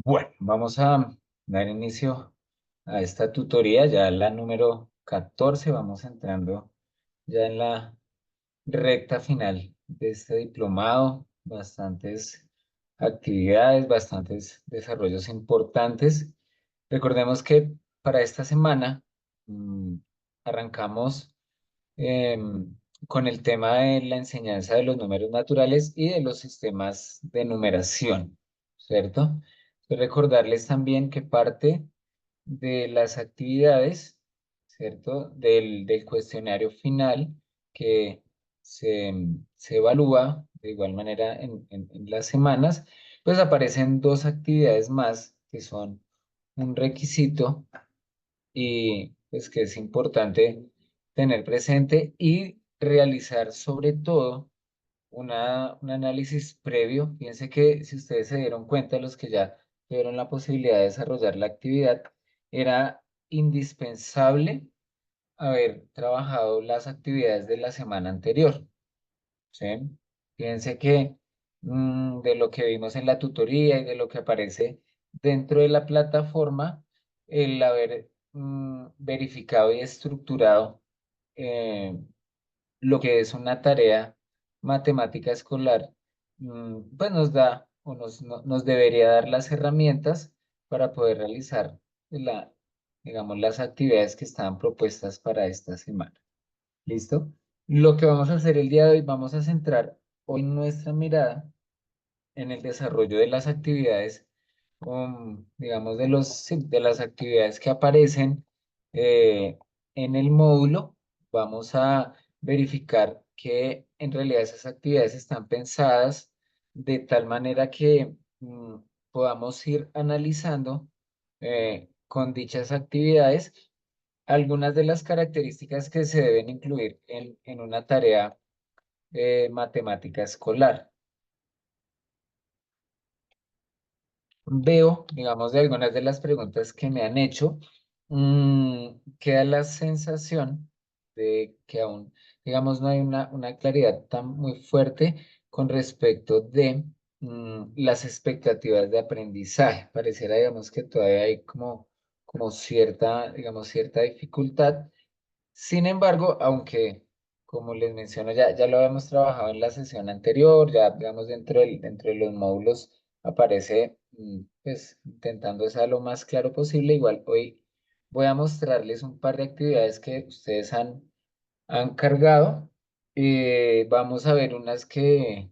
Bueno, vamos a dar inicio a esta tutoría, ya la número 14. Vamos entrando ya en la recta final de este diplomado. Bastantes actividades, bastantes desarrollos importantes. Recordemos que para esta semana arrancamos con el tema de la enseñanza de los números naturales y de los sistemas de numeración, ¿cierto? Recordarles también que parte de las actividades, ¿cierto? Del cuestionario final que se evalúa de igual manera en las semanas, pues aparecen dos actividades más que son un requisito y pues que es importante tener presente y realizar sobre todo un análisis previo. Fíjense que si ustedes se dieron cuenta, los que ya tuvieron la posibilidad de desarrollar la actividad, era indispensable haber trabajado las actividades de la semana anterior, ¿sí? Fíjense que de lo que vimos en la tutoría y de lo que aparece dentro de la plataforma, el haber verificado y estructurado eh, lo que es una tarea matemática escolar, pues nos da o nos debería dar las herramientas para poder realizar digamos, las actividades que estaban propuestas para esta semana. ¿Listo? Lo que vamos a hacer el día de hoy, vamos a centrar hoy nuestra mirada en el desarrollo de las actividades, digamos, sí, de las actividades que aparecen eh, en el módulo. Vamos a verificar que en realidad esas actividades están pensadas de tal manera que podamos ir analizando con dichas actividades algunas de las características que se deben incluir en una tarea matemática escolar. Veo, digamos, de algunas de las preguntas que me han hecho, queda la sensación de que aún, digamos, no hay una claridad tan muy fuerte con respecto de las expectativas de aprendizaje. Pareciera, digamos, que todavía hay como cierta, digamos, cierta dificultad. Sin embargo, aunque, como les menciono, ya lo habíamos trabajado en la sesión anterior, ya, digamos, dentro de los módulos aparece, pues, intentando ser lo más claro posible. Igual hoy voy a mostrarles un par de actividades que ustedes han cargado. Vamos a ver unas que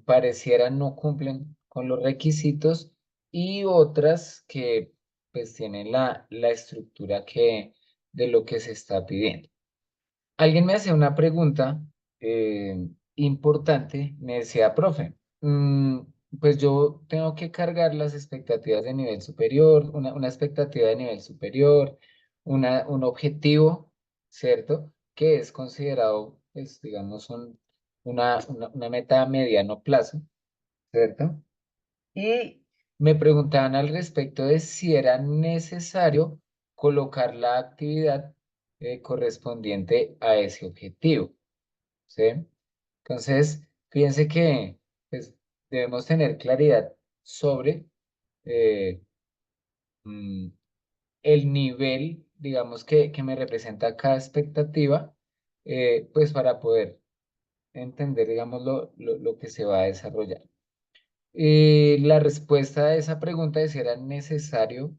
parecieran no cumplen con los requisitos y otras que, pues, tienen la estructura de lo que se está pidiendo. Alguien me hacía una pregunta importante, me decía, profe, pues yo tengo que cargar las expectativas de nivel superior, una expectativa de nivel superior, un objetivo, ¿cierto? Que es considerado, pues, digamos, una meta a mediano plazo, ¿cierto? Y me preguntaban al respecto de si era necesario colocar la actividad correspondiente a ese objetivo, ¿sí? Entonces, fíjense que pues, debemos tener claridad sobre eh, mm, el nivel, digamos, que me representa cada expectativa, pues para poder entender, digamos, lo que se va a desarrollar. La respuesta a esa pregunta de si era necesario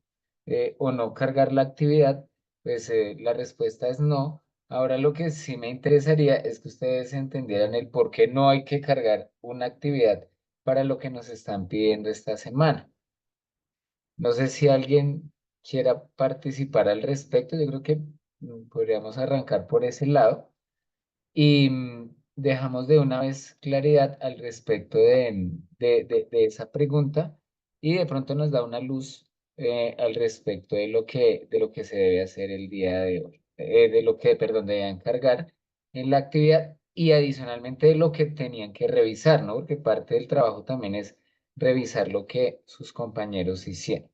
o no cargar la actividad, pues la respuesta es no. Ahora lo que sí me interesaría es que ustedes entendieran el por qué no hay que cargar una actividad para lo que nos están pidiendo esta semana. No sé si alguien quiera participar al respecto. Yo creo que podríamos arrancar por ese lado y dejamos de una vez claridad al respecto de esa pregunta y de pronto nos da una luz al respecto de lo que se debe hacer el día de hoy, de lo que, perdón, deben cargar en la actividad y adicionalmente de lo que tenían que revisar, ¿no? Porque parte del trabajo también es revisar lo que sus compañeros hicieron.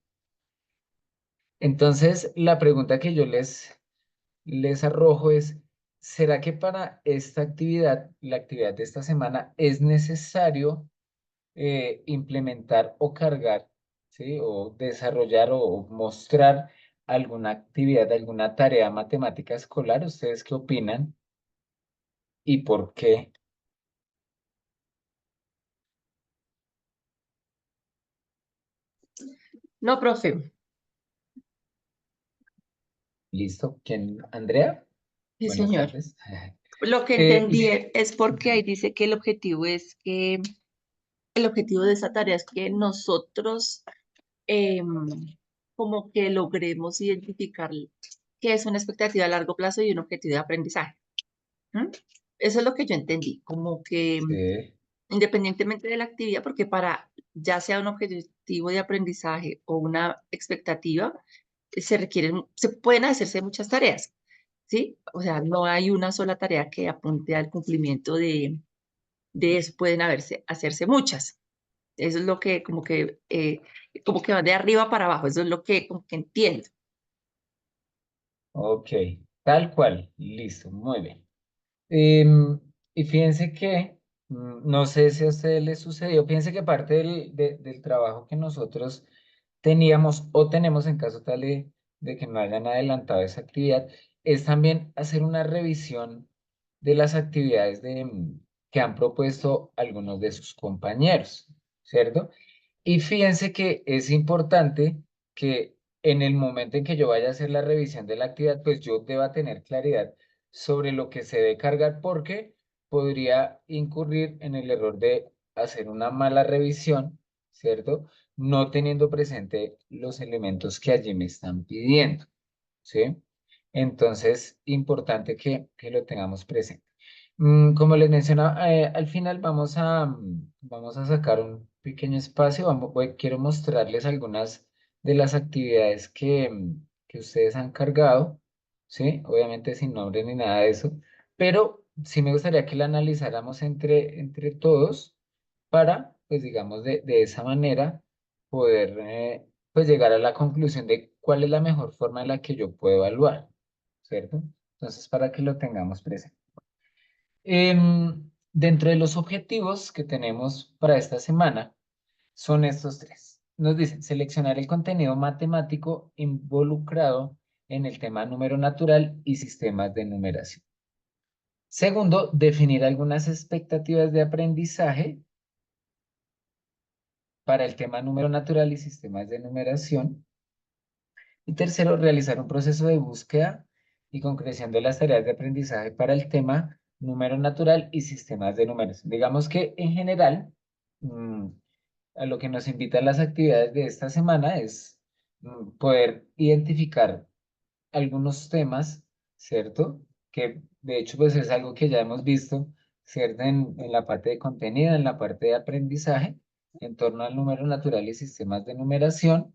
Entonces, la pregunta que yo les arrojo es, ¿será que para esta actividad, la actividad de esta semana, es necesario implementar o cargar ¿sí? O desarrollar o mostrar alguna actividad, alguna tarea matemática escolar. ¿Ustedes qué opinan y por qué? No, profe. ¿Listo? ¿Quién? ¿Andrea? Sí, Buenas señor. tardes. Lo que Y entendí sí, es porque ahí dice que el objetivo de esta tarea es que nosotros como que logremos identificar qué es una expectativa a largo plazo y un objetivo de aprendizaje. ¿Mm? Eso es lo que yo entendí, como que sí, independientemente de la actividad, porque para ya sea un objetivo de aprendizaje o una expectativa, se pueden hacerse muchas tareas, ¿sí? O sea, no hay una sola tarea que apunte al cumplimiento de eso, pueden hacerse muchas. Eso es lo que como que va de arriba para abajo, eso es lo que como que entiendo. ok, tal cual, listo, muy bien. Em, y fíjense que, no sé si a ustedes les sucedió, fíjense que parte del trabajo que nosotros teníamos o tenemos en caso tal de que no hayan adelantado esa actividad, es también hacer una revisión de las actividades que han propuesto algunos de sus compañeros, ¿cierto? Y fíjense que es importante que en el momento en que yo vaya a hacer la revisión de la actividad, pues yo deba tener claridad sobre lo que se debe cargar porque podría incurrir en el error de hacer una mala revisión, ¿cierto? No teniendo presente los elementos que allí me están pidiendo, ¿sí? Entonces, importante que lo tengamos presente. Como les mencionaba, al final vamos a sacar un pequeño espacio. Quiero mostrarles algunas de las actividades que ustedes han cargado, ¿sí? Obviamente sin nombre ni nada de eso, pero sí me gustaría que la analizáramos entre todos para, pues digamos, de esa manera poder, pues llegar a la conclusión de cuál es la mejor forma en la que yo puedo evaluar, ¿cierto? Entonces, para que lo tengamos presente. Dentro de los objetivos que tenemos para esta semana son estos tres. Nos dicen seleccionar el contenido matemático involucrado en el tema número natural y sistemas de numeración. Segundo, definir algunas expectativas de aprendizaje para el tema número natural y sistemas de numeración. Y tercero, realizar un proceso de búsqueda y concreción de las tareas de aprendizaje para el tema número natural y sistemas de numeración. Digamos que en general, mm, a lo que nos invitan las actividades de esta semana es poder identificar algunos temas, ¿cierto? Que de hecho pues es algo que ya hemos visto, ¿cierto? En la parte de contenido, en la parte de aprendizaje, en torno al número natural y sistemas de numeración.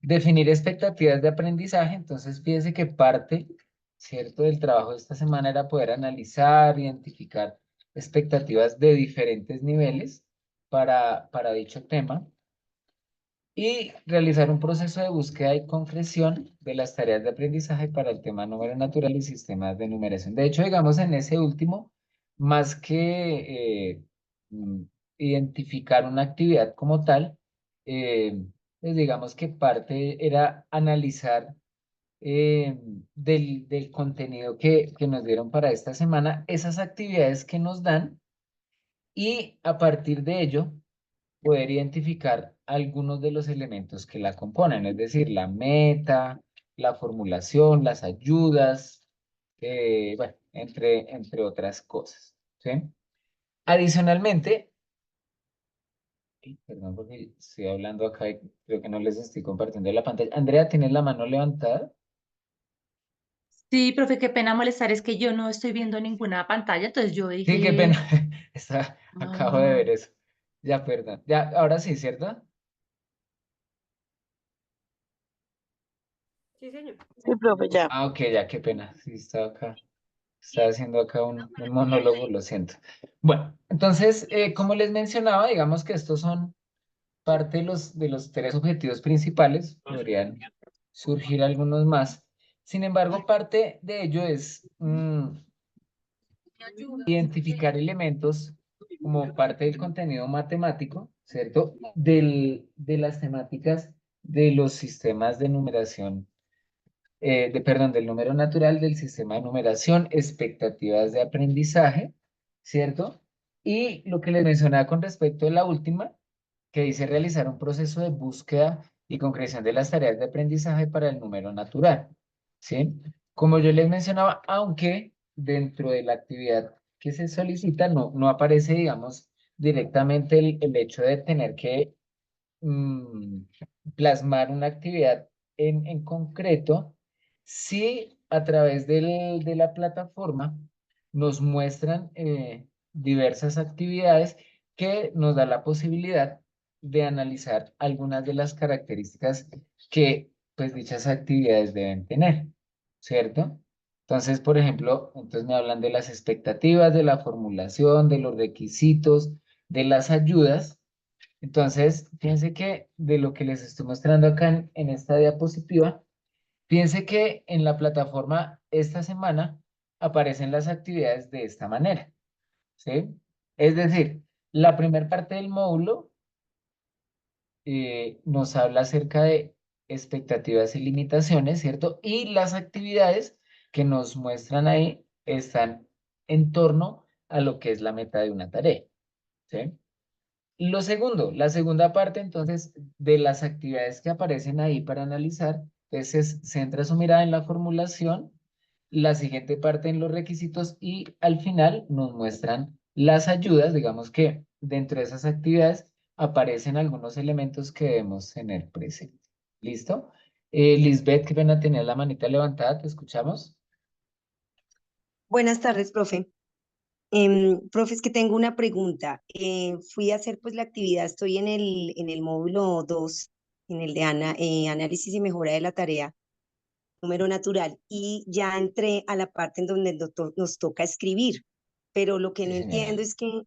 Definir expectativas de aprendizaje, entonces fíjese que parte, ¿cierto?, del trabajo de esta semana era poder analizar, identificar expectativas de diferentes niveles para dicho tema y realizar un proceso de búsqueda y concreción de las tareas de aprendizaje para el tema número natural y sistemas de numeración. De hecho, digamos, en ese último, más que mm, identificar una actividad como tal, pues digamos que parte era analizar del contenido que nos dieron para esta semana, esas actividades que nos dan y a partir de ello poder identificar algunos de los elementos que la componen, es decir, la meta, la formulación, las ayudas, bueno, entre otras cosas, ¿sí? Adicionalmente, perdón porque estoy hablando acá y creo que no les estoy compartiendo la pantalla. Andrea, ¿tienes la mano levantada? Sí, profe, qué pena molestar, es que yo no estoy viendo ninguna pantalla, entonces yo Sí, qué pena. dije, Acabo de ver ah, eso. Ya, perdón. Ya, ahora sí, ¿cierto? Sí, señor. Sí, profe, ya. Ah, ok, ya, qué pena. Sí, estaba acá. Estaba haciendo acá un monólogo, lo siento. Bueno, entonces, como les mencionaba, digamos que estos son parte de los tres objetivos principales. Podrían surgir algunos más. Sin embargo, parte de ello es identificar elementos como parte del contenido matemático, ¿cierto? De las temáticas de los sistemas de numeración, perdón, del número natural, del sistema de numeración, expectativas de aprendizaje, ¿cierto? Y lo que les mencionaba con respecto a la última, que dice realizar un proceso de búsqueda y concreción de las tareas de aprendizaje para el número natural, ¿sí? Como yo les mencionaba, aunque dentro de la actividad que se solicita no aparece, digamos, directamente el hecho de tener que mm, plasmar una actividad en concreto, sí a través de la plataforma nos muestran diversas actividades que nos da la posibilidad de analizar algunas de las características que pues dichas actividades deben tener, ¿cierto? Entonces, por ejemplo, entonces me hablan de las expectativas, de la formulación, de los requisitos, de las ayudas. Entonces, fíjense que de lo que les estoy mostrando acá en esta diapositiva, fíjense que en la plataforma esta semana aparecen las actividades de esta manera, ¿sí? Es decir, la primera parte del módulo nos habla acerca de expectativas y limitaciones, ¿cierto? Y las actividades que nos muestran ahí están en torno a lo que es la meta de una tarea, ¿sí? Lo segundo, la segunda parte entonces de las actividades que aparecen ahí para analizar, centra su mirada en la formulación, la siguiente parte en los requisitos y al final nos muestran las ayudas, digamos que dentro de esas actividades aparecen algunos elementos que debemos tener presente. ¿Listo? Lisbeth, qué pena tener la manita levantada, ¿te escuchamos? Buenas tardes, profe. Profe, es que tengo una pregunta. Fui a hacer pues la actividad, estoy en el módulo 2, en el de análisis y mejora de la tarea, número natural, y ya entré a la parte en donde nos toca escribir, pero lo que Sí, no señora. entiendo es que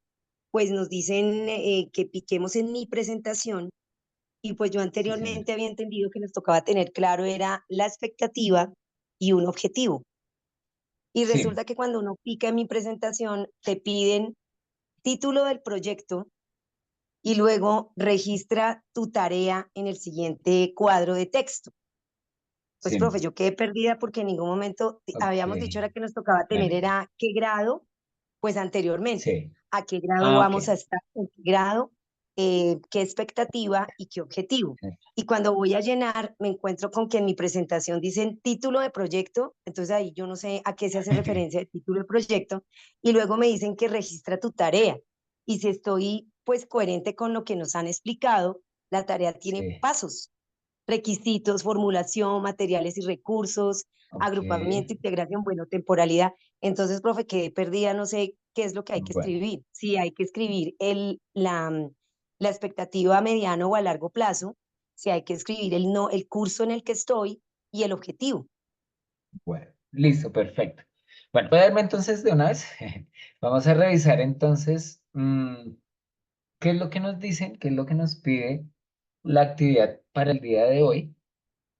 pues nos dicen que piquemos en mi presentación y pues yo Sí, señora. anteriormente había entendido que nos tocaba tener claro era la expectativa y un objetivo. Y Sí, resulta que cuando uno pica en mi presentación, te piden título del proyecto y luego registra tu tarea en el siguiente cuadro de texto. Pues, sí. profe, yo quedé perdida porque en ningún momento Ok. habíamos dicho era que nos tocaba tener Vale. era qué grado, pues anteriormente, Sí. a qué grado Ah, ok. vamos a estar, en qué grado, qué expectativa y qué objetivo. Sí. Y cuando voy a llenar, me encuentro con que en mi presentación dicen título de proyecto, entonces ahí yo no sé a qué se hace referencia el título de proyecto, y luego me dicen que registra tu tarea. Y si estoy pues coherente con lo que nos han explicado, la tarea tiene Sí. pasos, requisitos, formulación, materiales y recursos, Ok. agrupamiento, integración, bueno, temporalidad. Entonces, profe, quedé perdida, no sé qué es lo que hay que Bueno, escribir. Si hay que escribir la expectativa a mediano o a largo plazo, si hay que escribir no, el curso en el que estoy y el objetivo. bueno. Listo, perfecto. Bueno, voy a darme entonces de una vez. Vamos a revisar entonces qué es lo que nos dicen, qué es lo que nos pide la actividad para el día de hoy.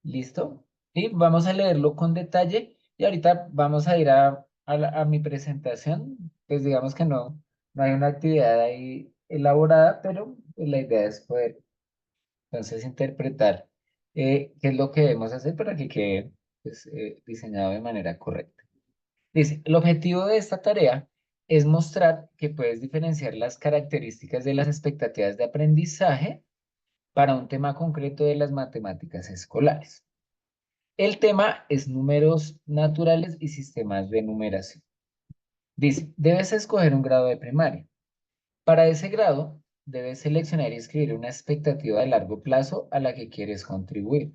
¿Listo? Y vamos a leerlo con detalle y ahorita vamos a ir a mi presentación. Pues digamos que no hay una actividad ahí elaborada, pero pues, la idea es poder entonces interpretar qué es lo que debemos hacer para que quede pues, diseñado de manera correcta. Dice, el objetivo de esta tarea es mostrar que puedes diferenciar las características de las expectativas de aprendizaje para un tema concreto de las matemáticas escolares. El tema es números naturales y sistemas de numeración. Dice, debes escoger un grado de primaria. Para ese grado, debes seleccionar y escribir una expectativa de largo plazo a la que quieres contribuir.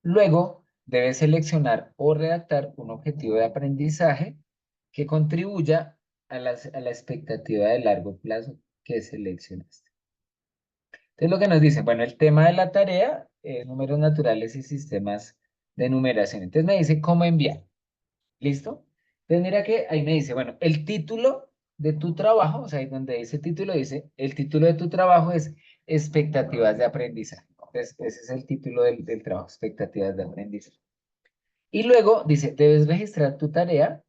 Luego, debes seleccionar o redactar un objetivo de aprendizaje que contribuya a la expectativa de largo plazo que seleccionaste. Entonces, lo que nos dicen, bueno, el tema de la tarea es números naturales y sistemas de numeración. Entonces, me dice cómo enviar. ¿Listo? Entonces mira que ahí me dice, bueno, el título de tu trabajo, o sea, ahí donde dice título, dice, el título de tu trabajo es expectativas de aprendizaje. Entonces, ese es el título del trabajo, expectativas de aprendizaje. Y luego dice, debes registrar tu tarea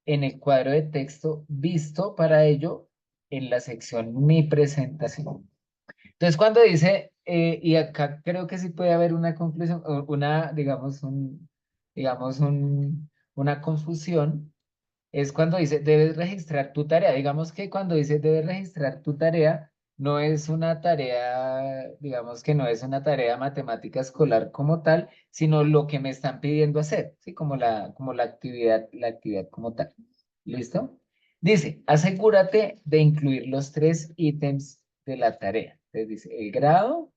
en el cuadro de texto visto para ello. en la sección Mi presentación. Entonces, cuando dice, y acá creo que sí puede haber una conclusión, o una, una confusión, es cuando dice, debes registrar tu tarea. Digamos que cuando dice, debes registrar tu tarea, no es una tarea, digamos que no es una tarea matemática escolar como tal, sino lo que me están pidiendo hacer, ¿sí? Como la actividad como tal. ¿Listo? Dice, asegúrate de incluir los 3 ítems de la tarea. Entonces dice, el grado,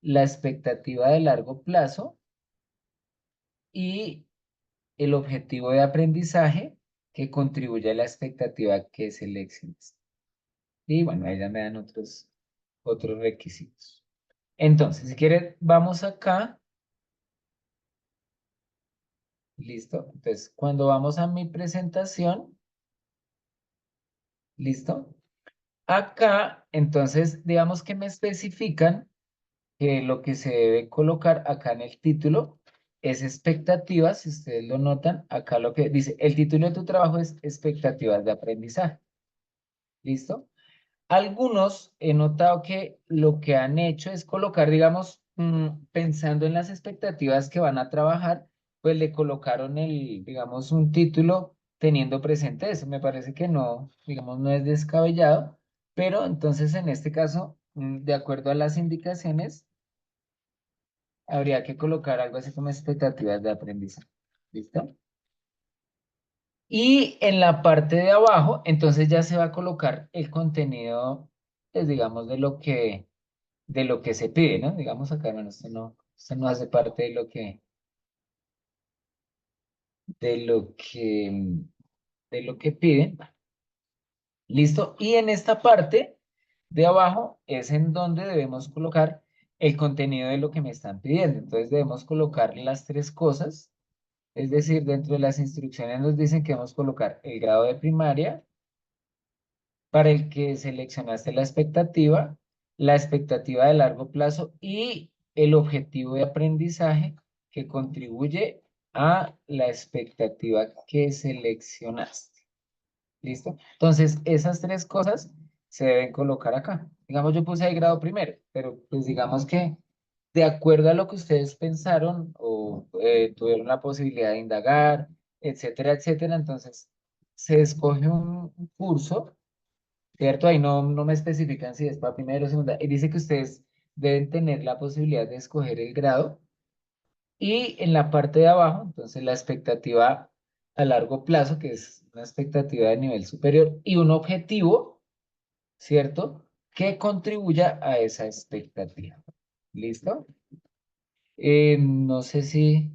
la expectativa de largo plazo y el objetivo de aprendizaje que contribuye a la expectativa que selecciones. Y bueno, ahí ya me dan otros requisitos. Entonces, si quieres, vamos acá. Listo. Entonces, cuando vamos a mi presentación, listo. Acá, entonces, digamos que me especifican que lo que se debe colocar acá en el título es expectativas, si ustedes lo notan, acá lo que dice, el título de tu trabajo es expectativas de aprendizaje. ¿Listo? Algunos he notado que lo que han hecho es colocar, digamos, pensando en las expectativas que van a trabajar, pues le colocaron digamos, un título teniendo presente eso. Me parece que no, digamos, no es descabellado, pero entonces en este caso, de acuerdo a las indicaciones, habría que colocar algo así como expectativas de aprendizaje. ¿Listo? Y en la parte de abajo, entonces ya se va a colocar el contenido, pues digamos, de lo que se pide, ¿no? Digamos acá, bueno, esto no hace parte de lo que, de lo que piden. ¿Listo? Y en esta parte de abajo es en donde debemos colocar el contenido de lo que me están pidiendo. Entonces debemos colocar las 3 cosas. Es decir, dentro de las instrucciones nos dicen que debemos colocar el grado de primaria, para el que seleccionaste la expectativa de largo plazo y el objetivo de aprendizaje que contribuye a la expectativa que seleccionaste. ¿Listo? Entonces, esas 3 cosas se deben colocar acá. Digamos, yo puse el grado primero, pero pues digamos que de acuerdo a lo que ustedes pensaron o tuvieron la posibilidad de indagar, etcétera, etcétera, entonces se escoge un curso. ¿Cierto? Ahí no me especifican si es para primero o segunda. Y dice que ustedes deben tener la posibilidad de escoger el grado. Y en la parte de abajo, entonces la expectativa a largo plazo, que es una expectativa de nivel superior, y un objetivo, ¿cierto? Que contribuya a esa expectativa. ¿Listo? No sé si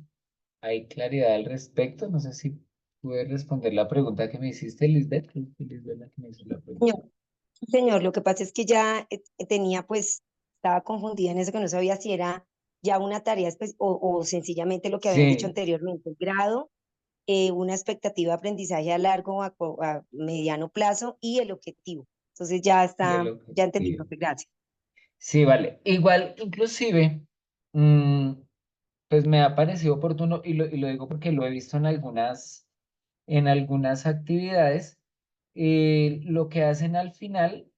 hay claridad al respecto. No sé si puedes responder la pregunta que me hiciste, Lisbeth. Creo que Lisbeth la que me hizo la pregunta. Señor, señor, lo que pasa es que ya tenía, pues, estaba confundida en eso que no sabía si era ya una tarea o sencillamente lo que habían dicho Sí, anteriormente, el grado, una expectativa de aprendizaje a largo o a mediano plazo y el objetivo. Entonces ya y el está, ya entendí, objetivo. profe, gracias. Sí, vale. Igual, inclusive, mm, pues me ha parecido oportuno y lo digo porque lo he visto en algunas actividades. Lo que hacen al final,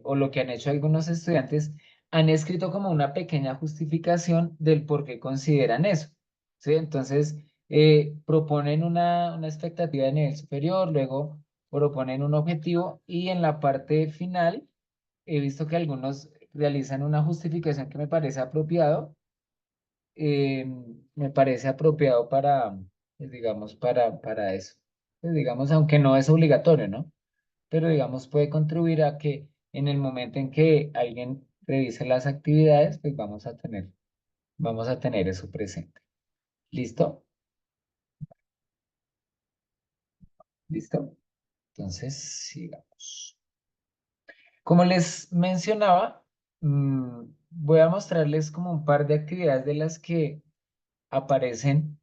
o lo que han hecho algunos estudiantes, han escrito como una pequeña justificación del por qué consideran eso. ¿Sí? Entonces, proponen una expectativa de nivel superior, luego proponen un objetivo y en la parte final he visto que algunos realizan una justificación que eh, me parece apropiado para, pues, digamos, para eso. Pues, digamos, aunque no es obligatorio, ¿no? Pero, digamos, puede contribuir a que en el momento en que alguien revise las actividades, pues vamos a tener eso presente. ¿Listo? ¿Listo? Entonces, sigamos. Como les mencionaba, voy a mostrarles como un par de actividades de las que aparecen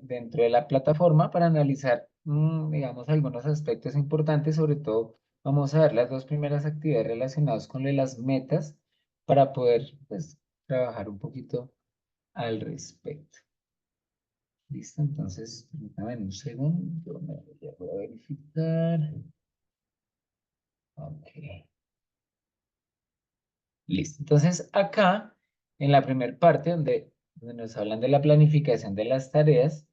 dentro de la plataforma para analizar, digamos, algunos aspectos importantes. Sobre todo, vamos a ver las 2 primeras actividades relacionadas con lo de las metas para poder, pues, trabajar un poquito al respecto. ¿Listo? Entonces, permítame un segundo, voy a verificar. Ok. Listo. Entonces, acá, en la primera parte, donde nos hablan de la planificación de las tareas,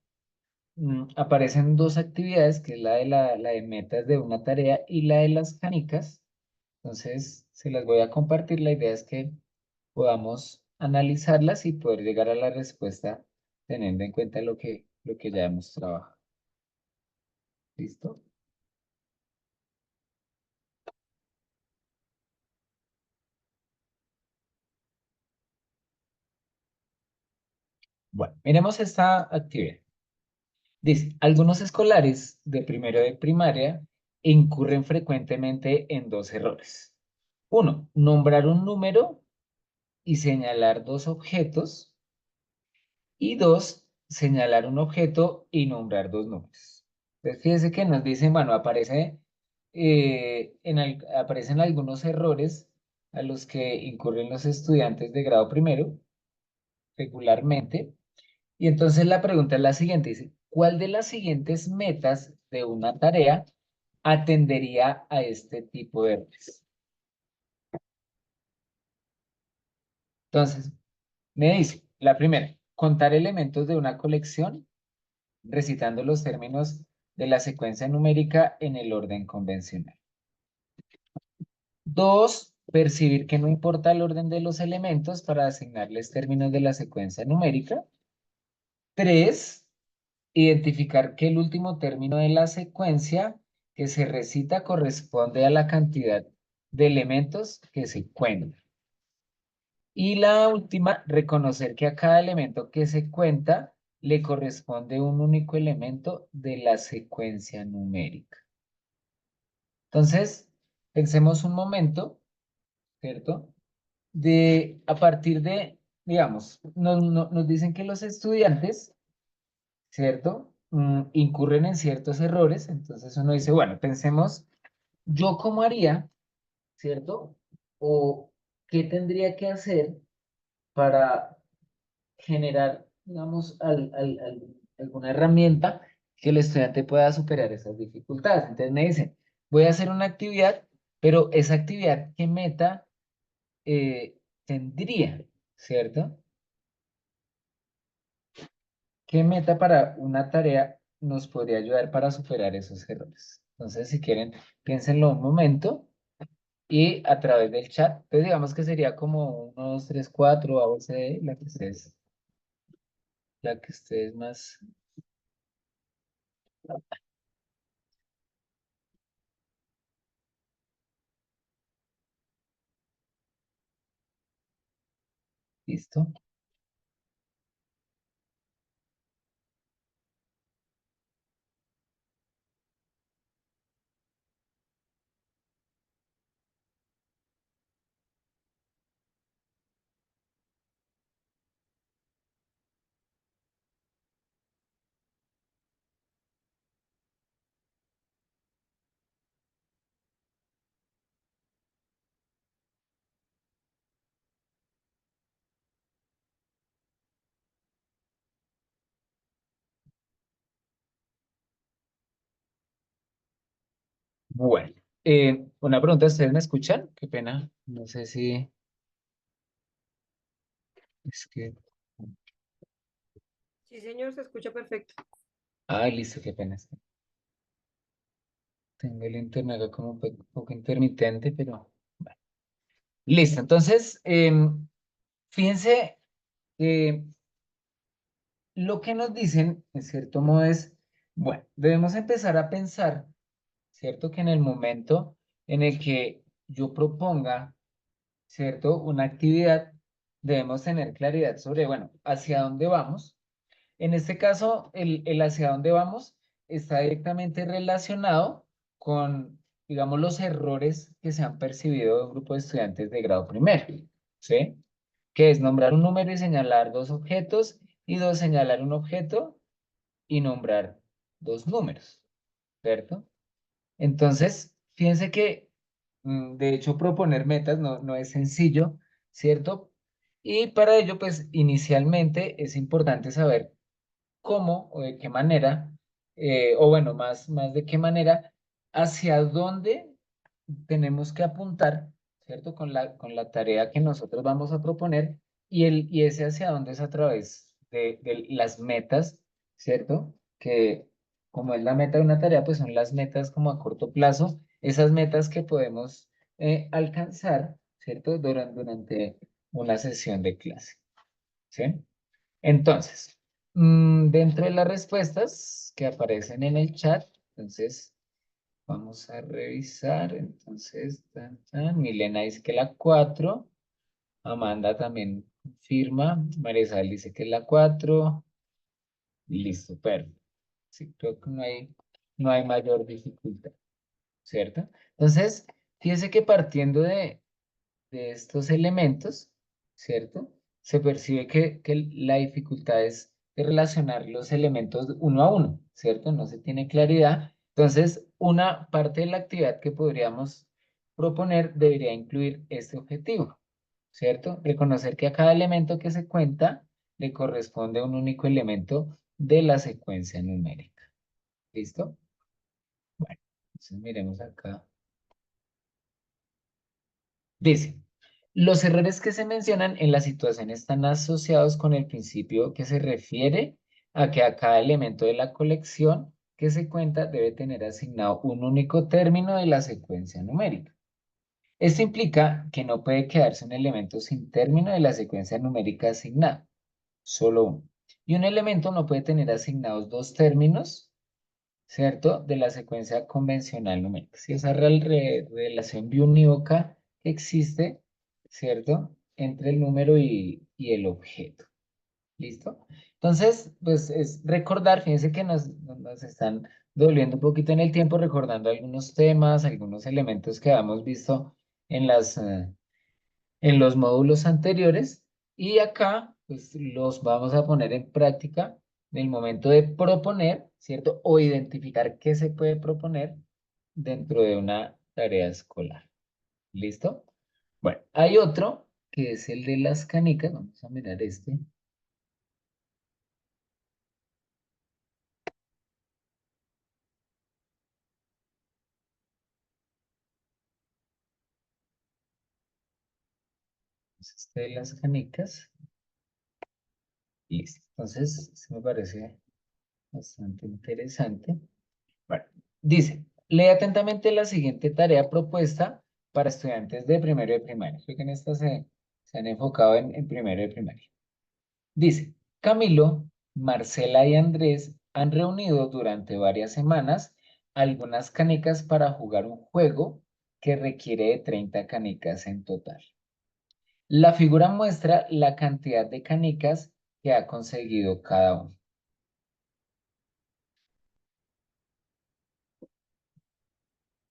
aparecen dos actividades, que es la de metas de una tarea y la de las canicas. Entonces, se las voy a compartir. La idea es que podamos analizarlas y poder llegar a la respuesta teniendo en cuenta lo que ya hemos trabajado. ¿Listo? Bueno, miremos esta actividad. Dice, algunos escolares de primero de primaria incurren frecuentemente en dos errores. Uno, nombrar un número y señalar dos objetos. Y dos, señalar un objeto y nombrar dos números. Entonces, fíjense que nos dicen, bueno, aparecen algunos errores a los que incurren los estudiantes de grado primero regularmente. Y entonces la pregunta es la siguiente, dice, ¿cuál de las siguientes metas de una tarea atendería a este tipo de errores? Entonces, me dice, la primera, contar elementos de una colección recitando los términos de la secuencia numérica en el orden convencional. Dos, percibir que no importa el orden de los elementos para asignarles términos de la secuencia numérica. Tres, identificar que el último término de la secuencia que se recita corresponde a la cantidad de elementos que se cuentan. Y la última, reconocer que a cada elemento que se cuenta le corresponde un único elemento de la secuencia numérica. Entonces, pensemos un momento, ¿cierto? A partir de, digamos, nos dicen que los estudiantes, ¿cierto? Incurren en ciertos errores. Entonces uno dice, bueno, pensemos, ¿yo cómo haría, ¿cierto? O qué tendría que hacer para generar, digamos, alguna herramienta que el estudiante pueda superar esas dificultades. Entonces me dicen, voy a hacer una actividad, pero esa actividad, ¿qué meta tendría? ¿Cierto? ¿Qué meta para una tarea nos podría ayudar para superar esos errores? Entonces, si quieren, piénsenlo un momento y a través del chat, pues digamos que sería como 1, 2, 3, 4, A, B, C, D, la que ustedes más. ¿Listo? Bueno, una pregunta, ¿ustedes me escuchan? Qué pena, no sé si es que. Sí, señor, se escucha perfecto. Ah, listo, qué pena. Es que tengo el internet acá como un poco intermitente, pero bueno. Listo, entonces, fíjense, lo que nos dicen, en cierto modo, es, bueno, debemos empezar a pensar, ¿cierto? Que en el momento en el que yo proponga, ¿cierto? Una actividad, debemos tener claridad sobre, bueno, hacia dónde vamos. En este caso, el hacia dónde vamos está directamente relacionado con, digamos, los errores que se han percibido de un grupo de estudiantes de grado primero, ¿sí? Que es nombrar un número y señalar dos objetos, y dos, señalar un objeto y nombrar dos números, ¿cierto? Entonces, fíjense que, de hecho, proponer metas no es sencillo, ¿cierto? Y para ello, pues, inicialmente es importante saber cómo o de qué manera, o bueno, más de qué manera, hacia dónde tenemos que apuntar, ¿cierto? Con la tarea que nosotros vamos a proponer y ese hacia dónde es a través de las metas, ¿cierto? Que como es la meta de una tarea, pues son las metas como a corto plazo, esas metas que podemos alcanzar, ¿cierto? Durante una sesión de clase, ¿sí? Entonces, dentro de las respuestas que aparecen en el chat, entonces vamos a revisar. Entonces, Milena dice que la 4. Amanda también confirma. Marisol dice que la 4. Listo, perfecto. Sí, creo que no hay mayor dificultad, ¿cierto? Entonces, fíjese que partiendo de estos elementos, ¿cierto? Se percibe que la dificultad es de relacionar los elementos uno a uno, ¿cierto? No se tiene claridad. Entonces, una parte de la actividad que podríamos proponer debería incluir este objetivo, ¿cierto? Reconocer que a cada elemento que se cuenta le corresponde un único elemento de la secuencia numérica. ¿Listo? Bueno, entonces miremos acá. Dice, los errores que se mencionan en la situación están asociados con el principio que se refiere a que a cada elemento de la colección que se cuenta debe tener asignado un único término de la secuencia numérica. Esto implica que no puede quedarse un elemento sin término de la secuencia numérica asignado, solo uno. Y un elemento no puede tener asignados dos términos, ¿cierto? De la secuencia convencional numérica. Si esa relación biunívoca que existe, ¿cierto? Entre el número y el objeto. ¿Listo? Entonces, pues es recordar, fíjense que nos están doliendo un poquito en el tiempo recordando algunos temas, algunos elementos que habíamos visto en en los módulos anteriores y acá pues los vamos a poner en práctica en el momento de proponer, ¿cierto? O identificar qué se puede proponer dentro de una tarea escolar. ¿Listo? Bueno, hay otro que es el de las canicas. Vamos a mirar este. Este de las canicas. Listo. Entonces, se me parece bastante interesante. Bueno, dice, lee atentamente la siguiente tarea propuesta para estudiantes de primero de primaria. Creo que en esta se han enfocado en primero de primaria. Dice, Camilo, Marcela y Andrés han reunido durante varias semanas algunas canicas para jugar un juego que requiere de 30 canicas en total. La figura muestra la cantidad de canicas que ha conseguido cada uno.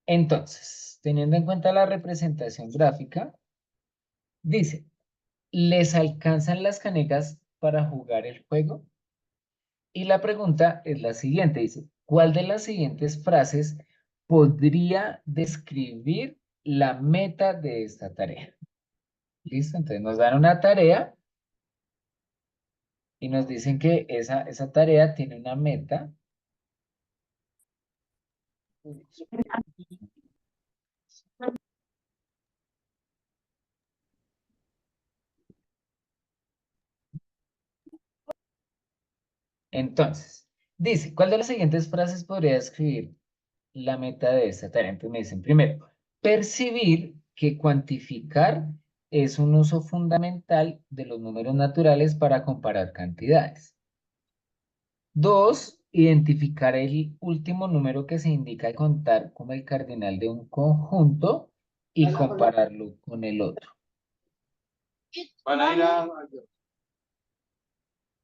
Entonces, teniendo en cuenta la representación gráfica, dice, ¿les alcanzan las canicas para jugar el juego? Y la pregunta es la siguiente, dice, ¿cuál de las siguientes frases podría describir la meta de esta tarea? ¿Listo? Entonces nos dan una tarea y nos dicen que esa tarea tiene una meta. Entonces, dice, ¿cuál de las siguientes frases podría describir la meta de esta tarea? Entonces me dicen, primero, percibir que cuantificar es un uso fundamental de los números naturales para comparar cantidades. Dos, identificar el último número que se indica al contar como el cardinal de un conjunto y compararlo con el otro.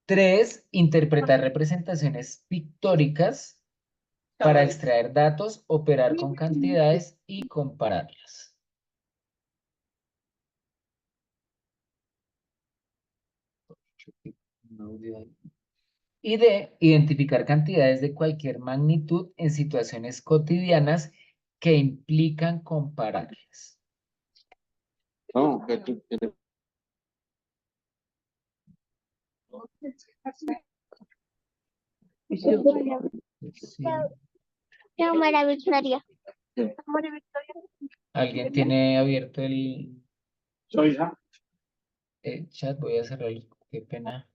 Tres, interpretar representaciones pictóricas para extraer datos, operar con cantidades y compararlas. Y de identificar cantidades de cualquier magnitud en situaciones cotidianas que implican compararlas. No, Sí. María Victoria. ¿Alguien tiene abierto el Soy hija. chat? Voy a cerrarlo. Qué pena.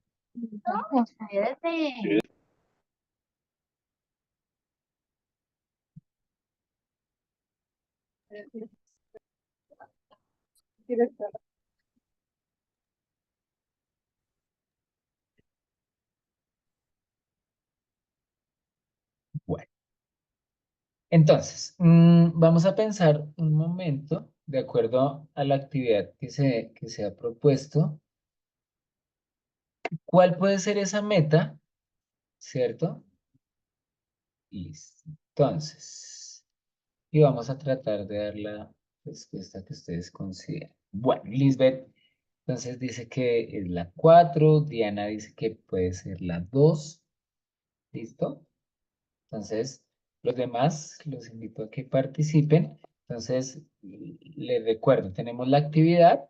Bueno, entonces, vamos a pensar un momento, de acuerdo a la actividad que se ha propuesto, ¿cuál puede ser esa meta? ¿Cierto? Listo. Entonces, y vamos a tratar de dar la respuesta que ustedes consideren. Bueno, Lisbeth, entonces dice que es la 4, Diana dice que puede ser la 2. ¿Listo? Entonces, los demás los invito a que participen. Entonces, les recuerdo, tenemos la actividad,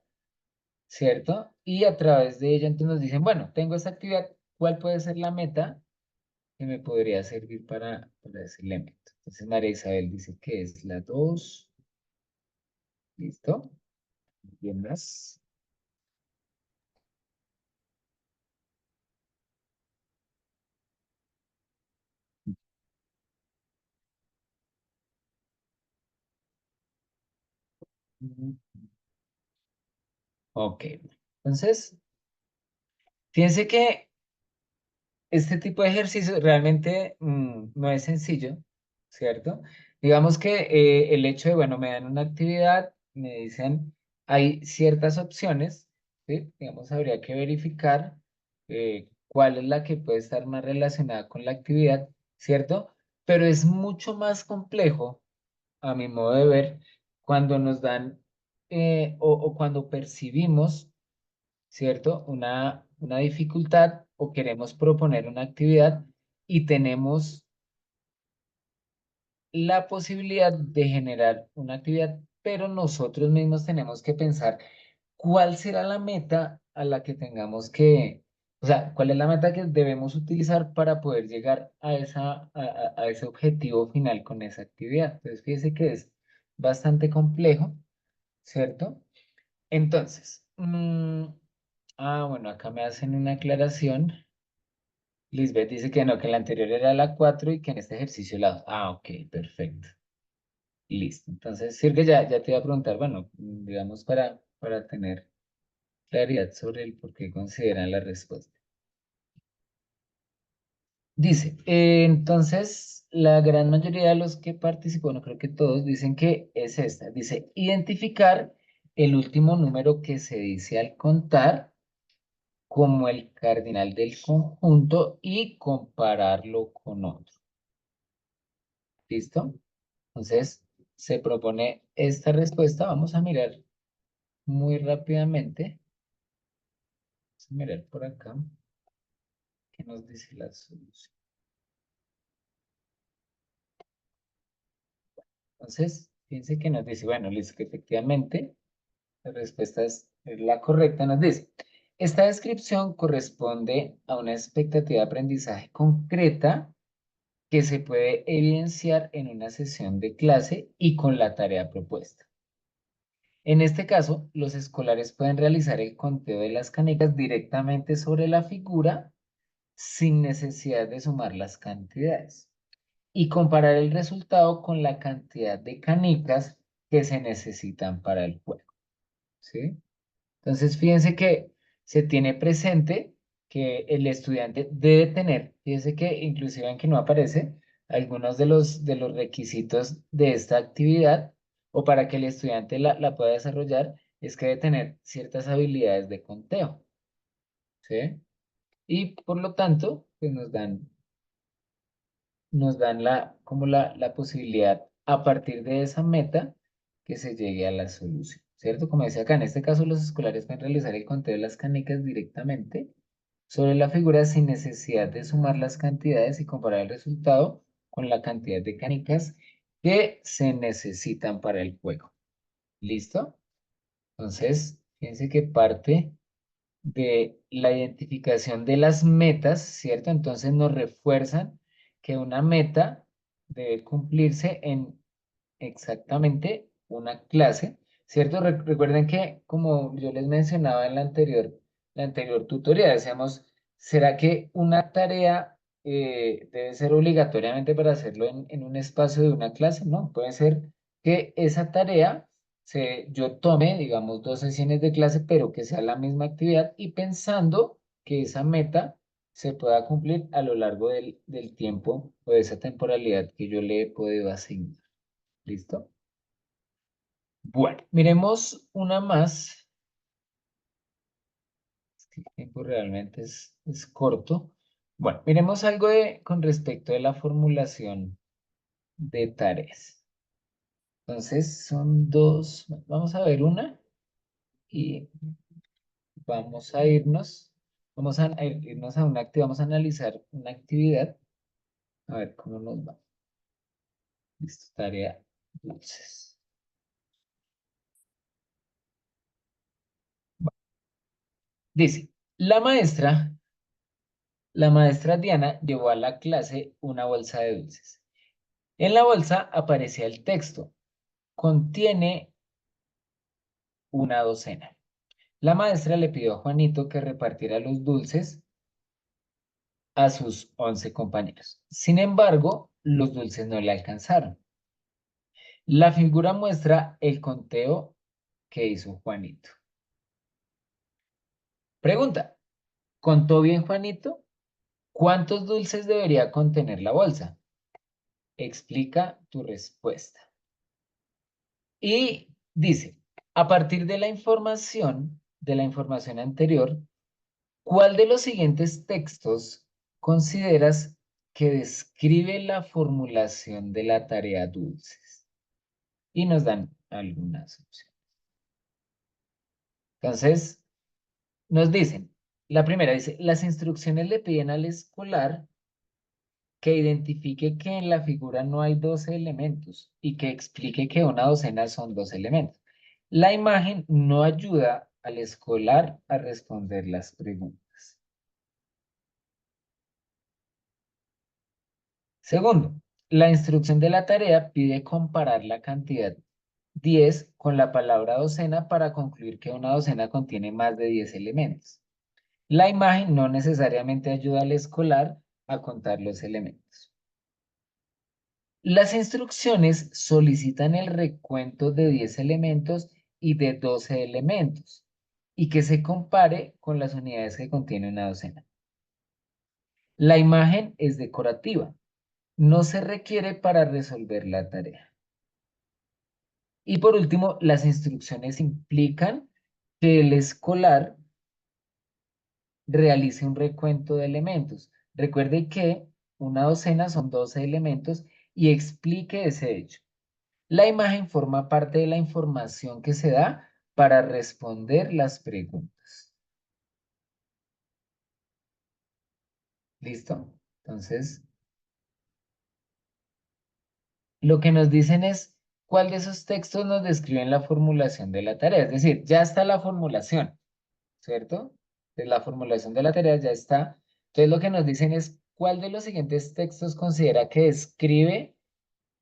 ¿cierto? Y a través de ella, entonces nos dicen, bueno, tengo esa actividad, ¿cuál puede ser la meta que me podría servir para ese elemento? Entonces, María Isabel dice que es la 2. ¿Listo? Bien más. Ok. Entonces, fíjense que este tipo de ejercicio realmente no es sencillo, ¿cierto? Digamos que el hecho de, bueno, me dan una actividad, me dicen, hay ciertas opciones, ¿sí? Digamos, habría que verificar cuál es la que puede estar más relacionada con la actividad, ¿cierto? Pero es mucho más complejo, a mi modo de ver, cuando nos dan o cuando percibimos, ¿cierto? Una dificultad o queremos proponer una actividad y tenemos la posibilidad de generar una actividad, pero nosotros mismos tenemos que pensar cuál será la meta a la que tengamos que, o sea, cuál es la meta que debemos utilizar para poder llegar a a ese objetivo final con esa actividad. Entonces, fíjese que es bastante complejo, ¿cierto? Entonces, bueno, acá me hacen una aclaración. Lisbeth dice que no, que la anterior era la 4 y que en este ejercicio la 2. Ah, ok, perfecto. Listo. Entonces, Sirve, ya te iba a preguntar, bueno, digamos para tener claridad sobre el por qué consideran la respuesta. Dice, entonces, la gran mayoría de los que participó, no creo que todos, dicen que es esta. Dice, identificar el último número que se dice al contar como el cardinal del conjunto y compararlo con otro. ¿Listo? Entonces, se propone esta respuesta. Vamos a mirar muy rápidamente. Vamos a mirar por acá. ¿Qué nos dice la solución? Entonces, fíjense que nos dice, bueno, listo, que efectivamente la respuesta es la correcta. Nos dice, esta descripción corresponde a una expectativa de aprendizaje concreta que se puede evidenciar en una sesión de clase y con la tarea propuesta. En este caso, los escolares pueden realizar el conteo de las canicas directamente sobre la figura sin necesidad de sumar las cantidades y comparar el resultado con la cantidad de canicas que se necesitan para el juego, ¿sí? Entonces, fíjense que se tiene presente que el estudiante debe tener, fíjense que inclusive aunque no aparece, algunos de los requisitos de esta actividad o para que el estudiante la pueda desarrollar es que debe tener ciertas habilidades de conteo, ¿sí? Y por lo tanto, pues nos dan como la posibilidad a partir de esa meta que se llegue a la solución, ¿cierto? Como decía acá, en este caso los escolares pueden realizar el conteo de las canicas directamente sobre la figura sin necesidad de sumar las cantidades y comparar el resultado con la cantidad de canicas que se necesitan para el juego. ¿Listo? Entonces, fíjense que parte de la identificación de las metas, ¿cierto? Entonces nos refuerzan que una meta debe cumplirse en exactamente una clase, ¿cierto? Recuerden que, como yo les mencionaba en la anterior tutoría, decíamos, ¿será que una tarea debe ser obligatoriamente para hacerlo en un espacio de una clase? No, puede ser que esa tarea yo tome, digamos, 2 sesiones de clase, pero que sea la misma actividad y pensando que esa meta se pueda cumplir a lo largo del tiempo o de esa temporalidad que yo le he podido asignar. ¿Listo? Bueno, miremos una más. Es que el tiempo realmente es corto. Bueno, miremos algo con respecto de la formulación de tareas. Entonces, son dos. Vamos a ver una y vamos a irnos. Vamos a irnos a una actividad. Vamos a analizar una actividad. A ver cómo nos va. Listo, tarea dulces. Dice, la maestra Diana llevó a la clase una bolsa de dulces. En la bolsa aparecía el texto. Contiene una docena. La maestra le pidió a Juanito que repartiera los dulces a sus 11 compañeros. Sin embargo, los dulces no le alcanzaron. La figura muestra el conteo que hizo Juanito. Pregunta, ¿contó bien Juanito? ¿Cuántos dulces debería contener la bolsa? Explica tu respuesta. Y dice, a partir de la información anterior, ¿cuál de los siguientes textos consideras que describe la formulación de la tarea dulces? Y nos dan algunas opciones. Entonces, nos dicen, la primera dice, las instrucciones le piden al escolar que identifique que en la figura no hay 12 elementos y que explique que una docena son 2 elementos. La imagen no ayuda al escolar a responder las preguntas. Segundo, la instrucción de la tarea pide comparar la cantidad 10 con la palabra docena para concluir que una docena contiene más de 10 elementos. La imagen no necesariamente ayuda al escolar a contar los elementos. Las instrucciones solicitan el recuento de 10 elementos y de 12 elementos y que se compare con las unidades que contiene una docena. La imagen es decorativa, no se requiere para resolver la tarea. Y por último, las instrucciones implican que el escolar realice un recuento de elementos. Recuerde que una docena son 12 elementos y explique ese hecho. La imagen forma parte de la información que se da para responder las preguntas. ¿Listo? Entonces, lo que nos dicen es cuál de esos textos nos describen la formulación de la tarea. Es decir, ya está la formulación, ¿cierto? De la formulación de la tarea ya está. Entonces, lo que nos dicen es cuál de los siguientes textos considera que describe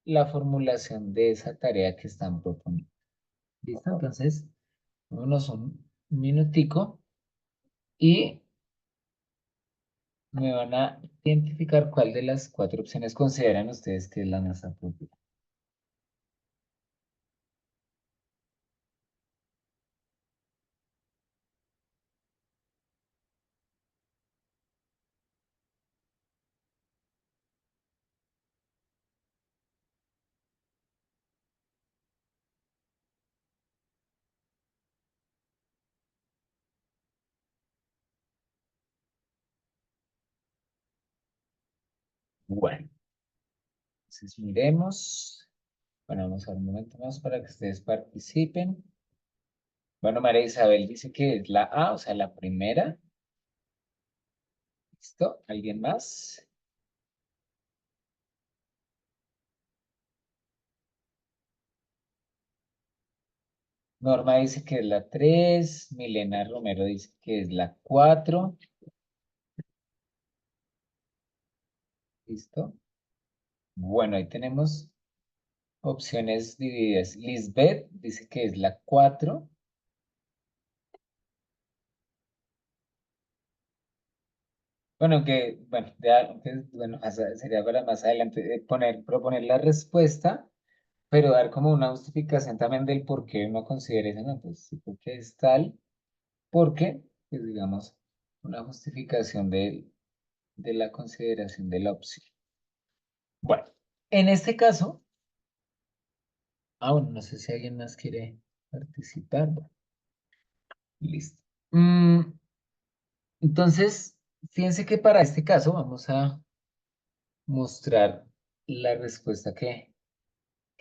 la formulación de esa tarea que están proponiendo. ¿Listo? Entonces, vámonos un minutico y me van a identificar cuál de las 4 opciones consideran ustedes que es la más apropiada. Bueno, entonces miremos. Bueno, vamos a ver un momento más para que ustedes participen. Bueno, María Isabel dice que es la A, o sea, la primera. ¿Listo? ¿Alguien más? Norma dice que es la 3. Milena Romero dice que es la 4. ¿Listo? Bueno, ahí tenemos opciones divididas. Lisbeth dice que es la 4. Bueno, sería para más adelante proponer la respuesta, pero dar como una justificación también del por qué uno considera eso, no, pues sí, porque es tal, porque, pues digamos, una justificación de la consideración de la opción. Bueno, en este caso, bueno, no sé si alguien más quiere participar. Bueno, listo. Entonces, fíjense que para este caso vamos a mostrar la respuesta que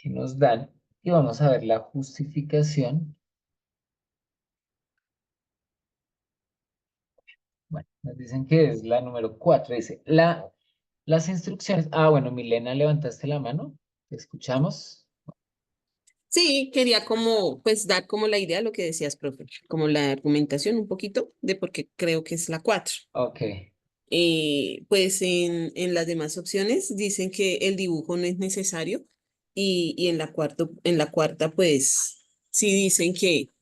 nos dan y vamos a ver la justificación. Bueno, nos dicen que es la número 4. Dice, las instrucciones. Bueno, Milena, levantaste la mano. Te escuchamos. Sí, quería como, pues, dar como la idea, lo que decías, profe, como la argumentación un poquito de por qué creo que es la 4. Ok, Pues en las demás opciones dicen que el dibujo no es necesario y en la cuarta, pues, sí dicen que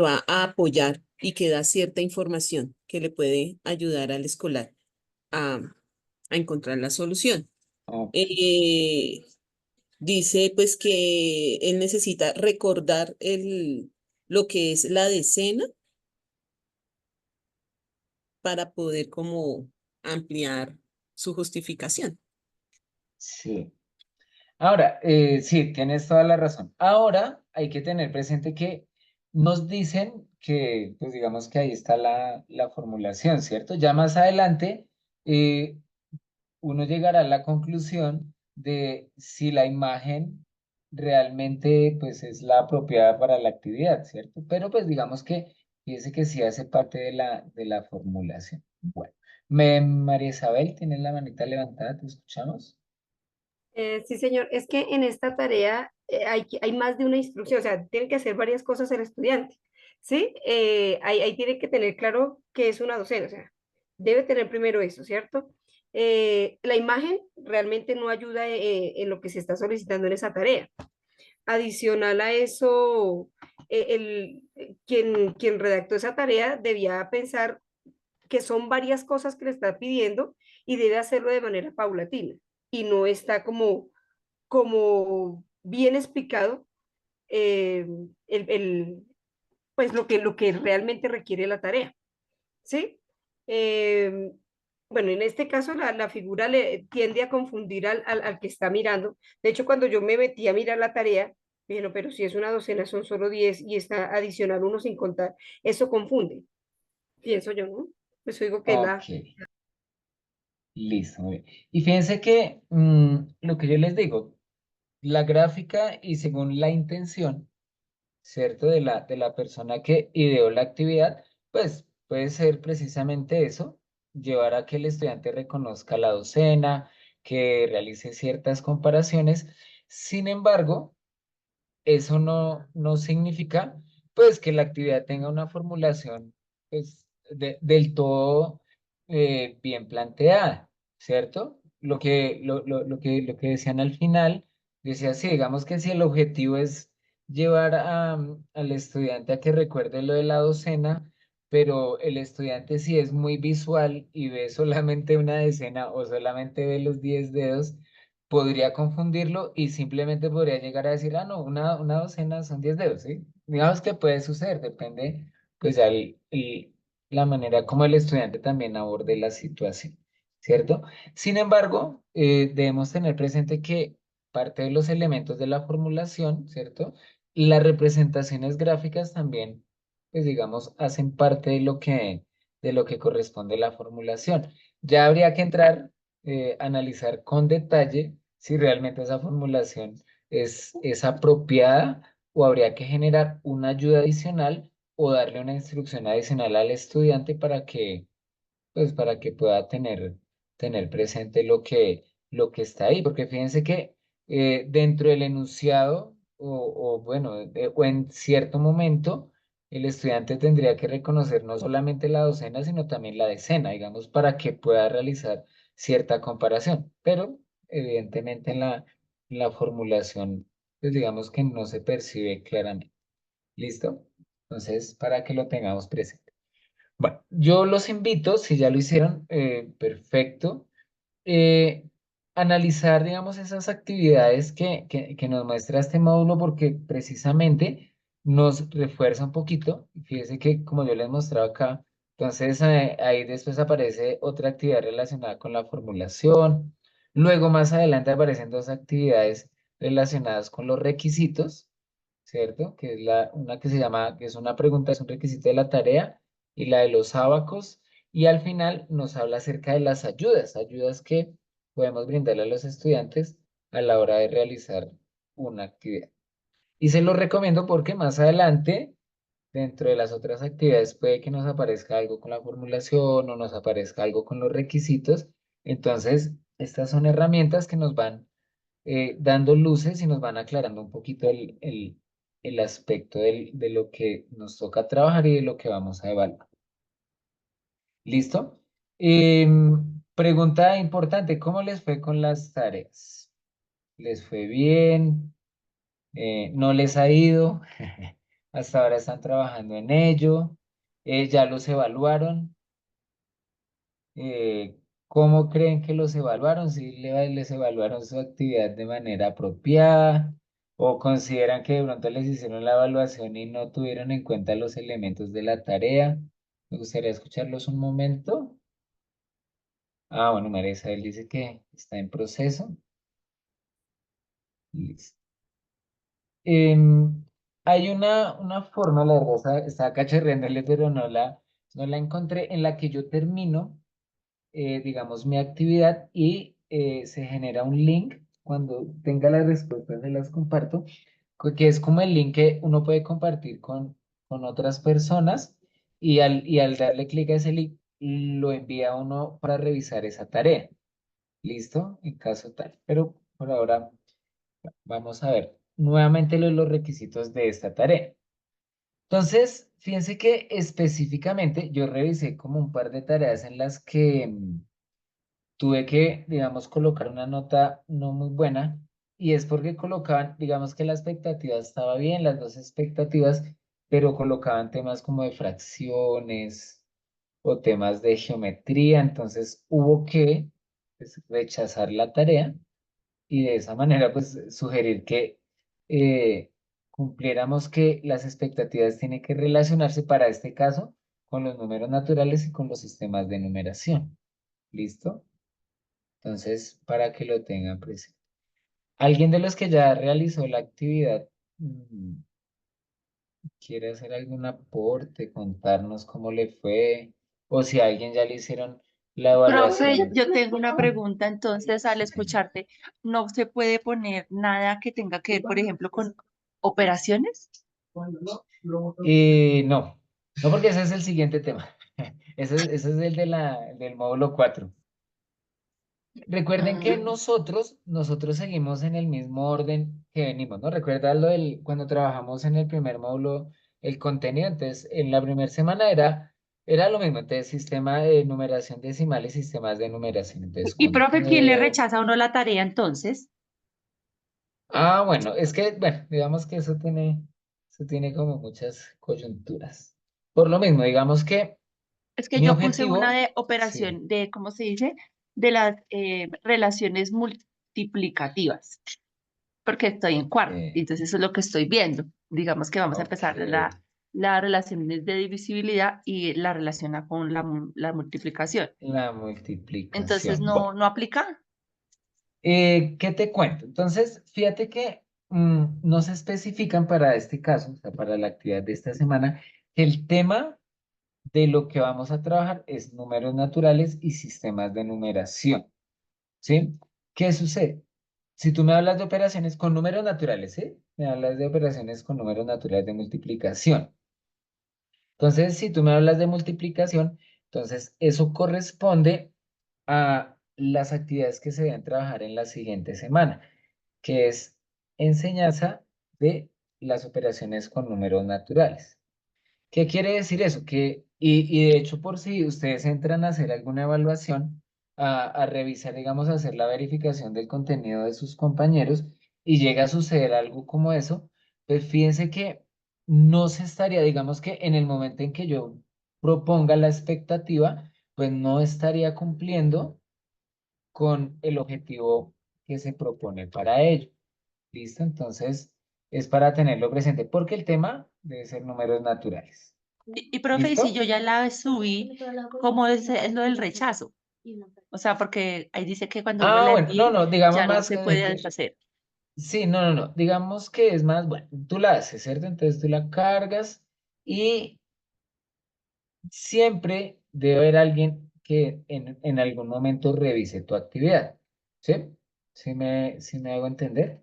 va a apoyar y que da cierta información que le puede ayudar al escolar a, a encontrar la solución. ok. Eh, Dice pues que él necesita recordar lo que es la decena para poder como ampliar su justificación. Sí. Ahora, sí, tienes toda la razón. Ahora hay que tener presente que nos dicen que, pues digamos que ahí está la formulación, ¿cierto? Ya más adelante, eh, uno llegará a la conclusión de si la imagen realmente, pues, es la apropiada para la actividad, ¿cierto? Pero, pues, digamos que fíjese que sí hace parte de la formulación. Bueno, María Isabel, ¿tienes la manita levantada? ¿Te escuchamos? Sí, señor. Es que en esta tarea hay más de una instrucción, o sea, tiene que hacer varias cosas el estudiante, ¿sí? Ahí tiene que tener claro qué es una docena, o sea, debe tener primero eso, ¿cierto? La imagen realmente no ayuda en lo que se está solicitando en esa tarea. Adicional a eso, quien redactó esa tarea debía pensar que son varias cosas que le está pidiendo y debe hacerlo de manera paulatina y no está como bien explicado eh, el, el, pues lo que realmente requiere la tarea, ¿sí? Eh, bueno, en este caso la figura le tiende a confundir al que está mirando. De hecho, cuando yo me metí a mirar la tarea, dije, no, pero si es una docena son solo 10 y está adicional uno sin contar, eso confunde, pienso yo, ¿no? Pues digo que Ok, listo, muy bien. Y fíjense que lo que yo les digo, la gráfica y según la intención, ¿cierto? De la persona que ideó la actividad, pues puede ser precisamente eso, llevar a que el estudiante reconozca la docena, que realice ciertas comparaciones. Sin embargo, eso no significa, pues, que la actividad tenga una formulación, pues, del todo bien planteada, ¿cierto? Lo que decían al final, decía así, digamos que si el objetivo es llevar al estudiante a que recuerde lo de la docena, pero el estudiante si es muy visual y ve solamente una decena o solamente ve los 10 dedos, podría confundirlo y simplemente podría llegar a decir, no, una docena son 10 dedos, ¿sí? Digamos que puede suceder, depende, pues, ya la manera como el estudiante también aborde la situación, ¿cierto? Sin embargo, debemos tener presente que parte de los elementos de la formulación, ¿cierto? Las representaciones gráficas también, pues, digamos, hacen parte de lo que corresponde a la formulación. Ya habría que entrar analizar con detalle si realmente esa formulación es apropiada o habría que generar una ayuda adicional o darle una instrucción adicional al estudiante para que pueda tener presente lo que está ahí. Porque fíjense que dentro del enunciado o bueno, o en cierto momento, el estudiante tendría que reconocer no solamente la docena, sino también la decena, digamos, para que pueda realizar cierta comparación. Pero evidentemente en la formulación pues digamos que no se percibe claramente. ¿Listo? Entonces, para que lo tengamos presente. Bueno, yo los invito, si ya lo hicieron, perfecto, eh, analizar, digamos, esas actividades que nos muestra este módulo porque precisamente nos refuerza un poquito. Fíjese que como yo les mostraba acá, entonces ahí después aparece otra actividad relacionada con la formulación. Luego más adelante aparecen dos actividades relacionadas con los requisitos, ¿cierto? Que es una que se llama, que es una pregunta, es un requisito de la tarea, y la de los ábacos. Y al final nos habla acerca de las ayudas, ayudas que podemos brindarle a los estudiantes a la hora de realizar una actividad. Y se lo recomiendo porque más adelante, dentro de las otras actividades, puede que nos aparezca algo con la formulación o nos aparezca algo con los requisitos. Entonces, estas son herramientas que nos van dando luces y nos van aclarando un poquito el aspecto de lo que nos toca trabajar y de lo que vamos a evaluar. ¿Listo? Pregunta importante, ¿cómo les fue con las tareas? ¿Les fue bien? ¿No les ha ido? Hasta ahora están trabajando en ello. ¿Ya los evaluaron? eh, ¿Cómo creen que los evaluaron? ¿Si les evaluaron su actividad de manera apropiada? ¿O consideran que de pronto les hicieron la evaluación y no tuvieron en cuenta los elementos de la tarea? Me gustaría escucharlos un momento. Ah, bueno, María Isabel dice que está en proceso. Listo. Hay una forma, la verdad, estaba cacharreándole, pero no la encontré, en la que yo termino digamos, mi actividad y se genera un link. Cuando tenga las respuestas se las comparto, que es como el link que uno puede compartir con otras personas y al darle clic a ese link lo envía a uno para revisar esa tarea. ¿Listo? En caso tal. Pero por ahora vamos a ver nuevamente los requisitos de esta tarea. Entonces, fíjense que específicamente yo revisé como un par de tareas en las que tuve que, digamos, colocar una nota no muy buena y es porque colocaban, digamos que la expectativa estaba bien, las dos expectativas, pero colocaban temas como de fracciones o temas de geometría, entonces hubo que pues, rechazar la tarea y de esa manera pues sugerir que eh, cumpliéramos que las expectativas tienen que relacionarse para este caso con los números naturales y con los sistemas de numeración. ¿Listo? Entonces, para que lo tengan presente. ¿Alguien de los que ya realizó la actividad quiere hacer algún aporte, contarnos cómo le fue? O si a alguien ya le hicieron la Profe, evaluación. yo tengo una pregunta, entonces al escucharte, ¿no se puede poner nada que tenga que ver, por ejemplo, con operaciones? No, porque ese es el siguiente tema. Ese es el del módulo 4. Recuerden que Ah, nosotros seguimos en el mismo orden que venimos, ¿no? Recuerda cuando trabajamos en el primer módulo, el contenido, entonces en la primera semana era lo mismo, entonces sistema de numeración decimal y sistemas de numeración, entonces y profe, ¿quién le conteo. rechaza a uno la tarea entonces? Bueno, es que, bueno, digamos que eso tiene como muchas coyunturas. Por lo mismo, digamos que Es que mi yo puse una objetivo, de sí, operación, de, ¿cómo se dice? De las relaciones multiplicativas, porque estoy en cuarto, y eh, entonces eso es lo que estoy viendo. Digamos que vamos a ok, empezar la relaciones de divisibilidad y la relaciona con la multiplicación. la Entonces, multiplicación. ¿no, no aplica? ¿Qué te cuento? Entonces, fíjate que no se especifican para este caso, o sea, para la actividad de esta semana, que el tema de lo que vamos a trabajar es números naturales y sistemas de numeración, ¿sí? ¿Qué sucede? Si tú me hablas de operaciones con números naturales, ¿sí? Me hablas de operaciones con números naturales de multiplicación. Entonces, si tú me hablas de multiplicación, entonces eso corresponde a las actividades que se deben trabajar en la siguiente semana, que es enseñanza de las operaciones con números naturales. ¿Qué quiere decir eso? Y de hecho, por si ustedes entran a hacer alguna evaluación, a revisar, digamos, a hacer la verificación del contenido de sus compañeros, y llega a suceder algo como eso, pues fíjense que no se estaría, digamos que en el momento en que yo proponga la expectativa, pues no estaría cumpliendo con el objetivo que se propone para ello. ¿Listo? Entonces, es para tenerlo presente, porque el tema debe ser números naturales. Profe, y si ¿Listo? yo ya la subí, ¿cómo es lo del rechazo? O sea, porque ahí dice que cuando uno Ah, la bueno, no, envíe, no, digamos ya no más se puede deshacer. sí, no, no, no, digamos que es más, bueno, tú la haces, ¿cierto? Entonces tú la cargas y siempre debe haber alguien que en algún momento revise tu actividad, ¿sí? ¿Sí me hago entender?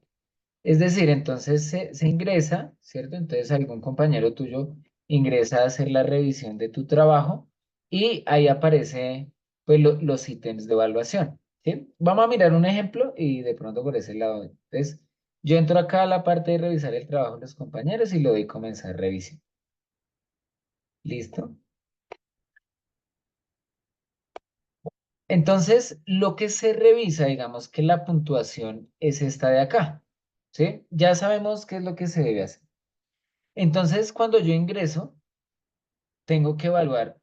Es decir, entonces se ingresa, ¿cierto? Entonces algún compañero tuyo ingresa a hacer la revisión de tu trabajo y ahí aparece pues los ítems de evaluación, ¿sí? Vamos a mirar un ejemplo y de pronto por ese lado. Entonces, yo entro acá a la parte de revisar el trabajo de los compañeros y le doy comenzar revisión. ¿Listo? Entonces, lo que se revisa, digamos que la puntuación es esta de acá, ¿sí? Ya sabemos qué es lo que se debe hacer. Entonces, cuando yo ingreso, tengo que evaluar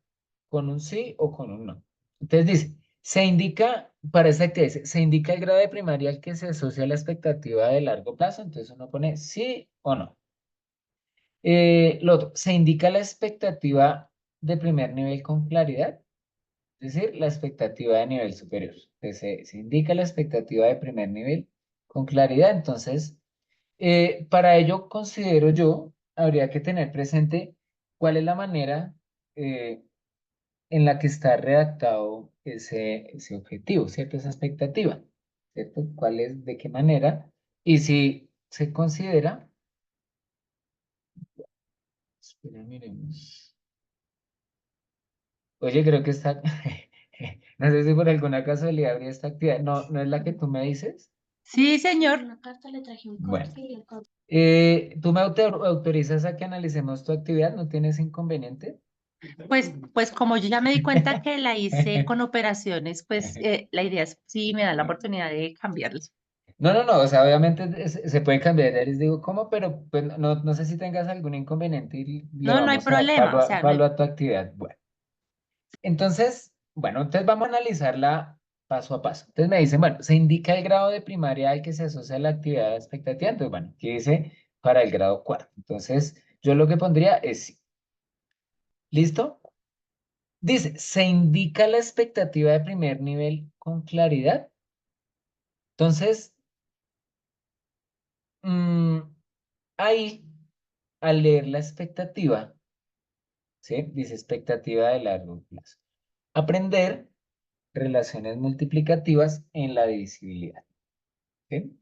con un sí o con un no. Entonces dice, se indica, para esta actividad, se indica el grado de primaria al que se asocia la expectativa de largo plazo, entonces uno pone sí o no. Lo otro, se indica la expectativa de primer nivel con claridad, es decir, la expectativa de nivel superior. Entonces, se indica la expectativa de primer nivel con claridad, entonces, para ello considero yo, habría que tener presente cuál es la manera en la que está redactado ese objetivo, ¿cierto? Esa expectativa, ¿cierto? ¿Cuál es, de qué manera? Y si se considera, espera, miremos. Oye, creo que está, no sé si por alguna casualidad habría esta actividad, no, no es la que tú me dices. Sí, señor. Bueno, ¿tú me autorizas a que analicemos tu actividad? ¿No tienes inconveniente? Pues como yo ya me di cuenta que la hice con operaciones, pues la idea es si me da la oportunidad de cambiarlos. No, no, no, o sea, obviamente se puede cambiar, ya les digo cómo, pero pues, no sé si tengas algún inconveniente y le No, no hay vamos a dar problema, o sea, no palo hay- a tu actividad. Bueno, entonces vamos a analizarla paso a paso. Entonces me dicen, bueno, se indica el grado de primaria al que se asocia la actividad de expectativa. Entonces, bueno, aquí dice para el grado cuarto. Entonces, yo lo que pondría es sí. ¿Listo? Dice, se indica la expectativa de primer nivel con claridad. Entonces, mm, ahí, al leer la expectativa, ¿sí? Dice expectativa de largo plazo. Aprender relaciones multiplicativas en la divisibilidad, ¿sí?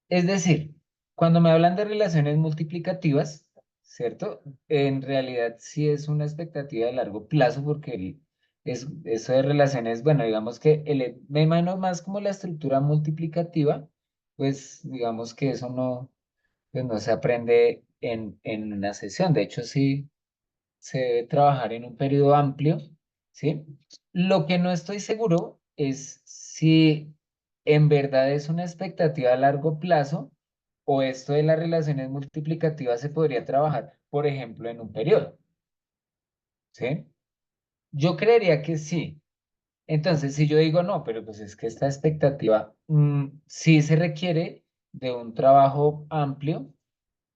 Es decir, cuando me hablan de relaciones multiplicativas, ¿cierto? En realidad sí es una expectativa de largo plazo porque eso de relaciones, bueno, digamos que me imagino más como la estructura multiplicativa, pues digamos que eso no, pues no se aprende en una sesión. De hecho, sí se debe trabajar en un periodo amplio, ¿sí? Lo que no estoy seguro es si en verdad es una expectativa a largo plazo o esto de las relaciones multiplicativas se podría trabajar, por ejemplo, en un periodo, ¿sí? Yo creería que sí. Entonces, si yo digo no, pero pues es que esta expectativa sí se requiere de un trabajo amplio,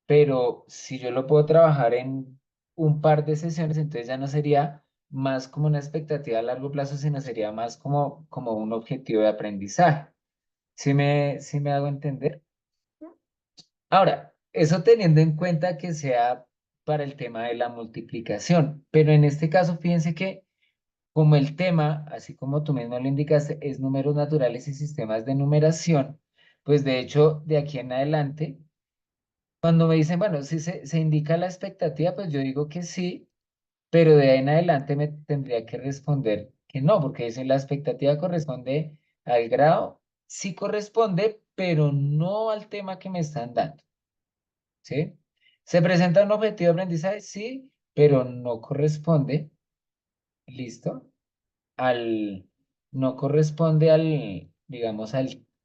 pero si yo lo puedo trabajar en un par de sesiones, entonces ya no sería más como una expectativa a largo plazo, sino sería más como un objetivo de aprendizaje. ¿Sí me hago entender? Ahora, eso teniendo en cuenta que sea para el tema de la multiplicación, pero en este caso, fíjense que como el tema, así como tú mismo lo indicaste, es números naturales y sistemas de numeración, pues de hecho, de aquí en adelante, cuando me dicen, bueno, si se indica la expectativa, pues yo digo que sí, pero de ahí en adelante me tendría que responder que no, porque dice la expectativa corresponde al grado, sí corresponde, pero no al tema que me están dando, ¿sí? ¿Se presenta un objetivo de aprendizaje? Sí, pero no corresponde, ¿listo? No corresponde digamos,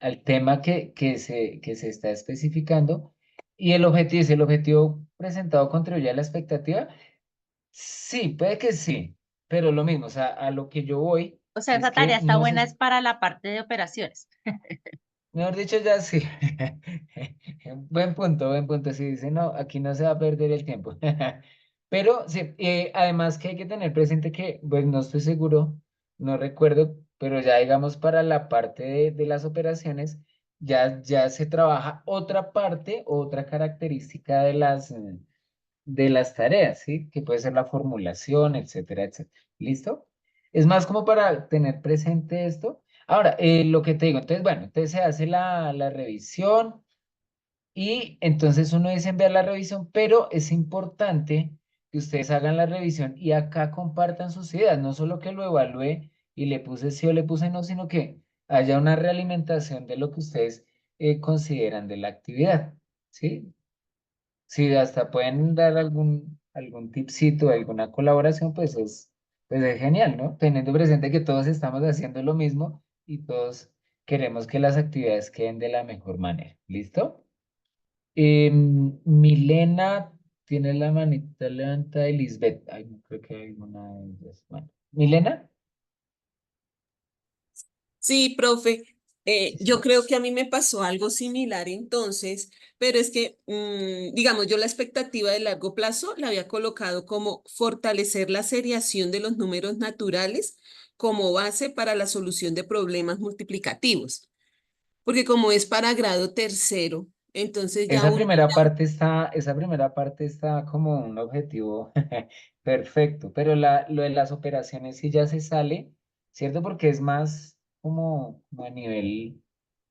al tema que se está especificando. Y el objetivo, si el objetivo presentado contribuye a la expectativa, sí, puede que sí, pero lo mismo, o sea, a lo que yo voy O sea, es esa tarea que está no buena se, es para la parte de operaciones. mejor dicho, ya sí. Buen punto. Sí, dice, no, aquí no se va a perder el tiempo. Pero sí, además que hay que tener presente que, pues no estoy seguro, no recuerdo, pero ya digamos para la parte de las operaciones, ya se trabaja otra parte, otra característica de las tareas, ¿sí? Que puede ser la formulación, etcétera, etcétera. ¿Listo? Es más como para tener presente esto. Ahora, lo que te digo, entonces, bueno, entonces se hace la revisión y entonces uno dice enviar la revisión, pero es importante que ustedes hagan la revisión y acá compartan sus ideas, no solo que lo evalúe y le puse sí o le puse no, sino que haya una realimentación de lo que ustedes consideran de la actividad, ¿sí? Si hasta pueden dar algún tipcito, alguna colaboración, pues es genial, ¿no? Teniendo presente que todos estamos haciendo lo mismo y todos queremos que las actividades queden de la mejor manera. ¿Listo? Milena tiene la manita levantada y Lisbeth. Ay, no creo que hay alguna de ellas. Bueno, Milena. Sí, profe, Sí, yo sí. creo que a mí me pasó algo similar entonces, pero es que, digamos, yo la expectativa de largo plazo la había colocado como fortalecer la seriación de los números naturales como base para la solución de problemas multiplicativos, porque como es para grado tercero, entonces ya uno, Esa primera parte está como un objetivo perfecto, pero lo de las operaciones sí ya se sale, ¿cierto? Porque es más como a nivel,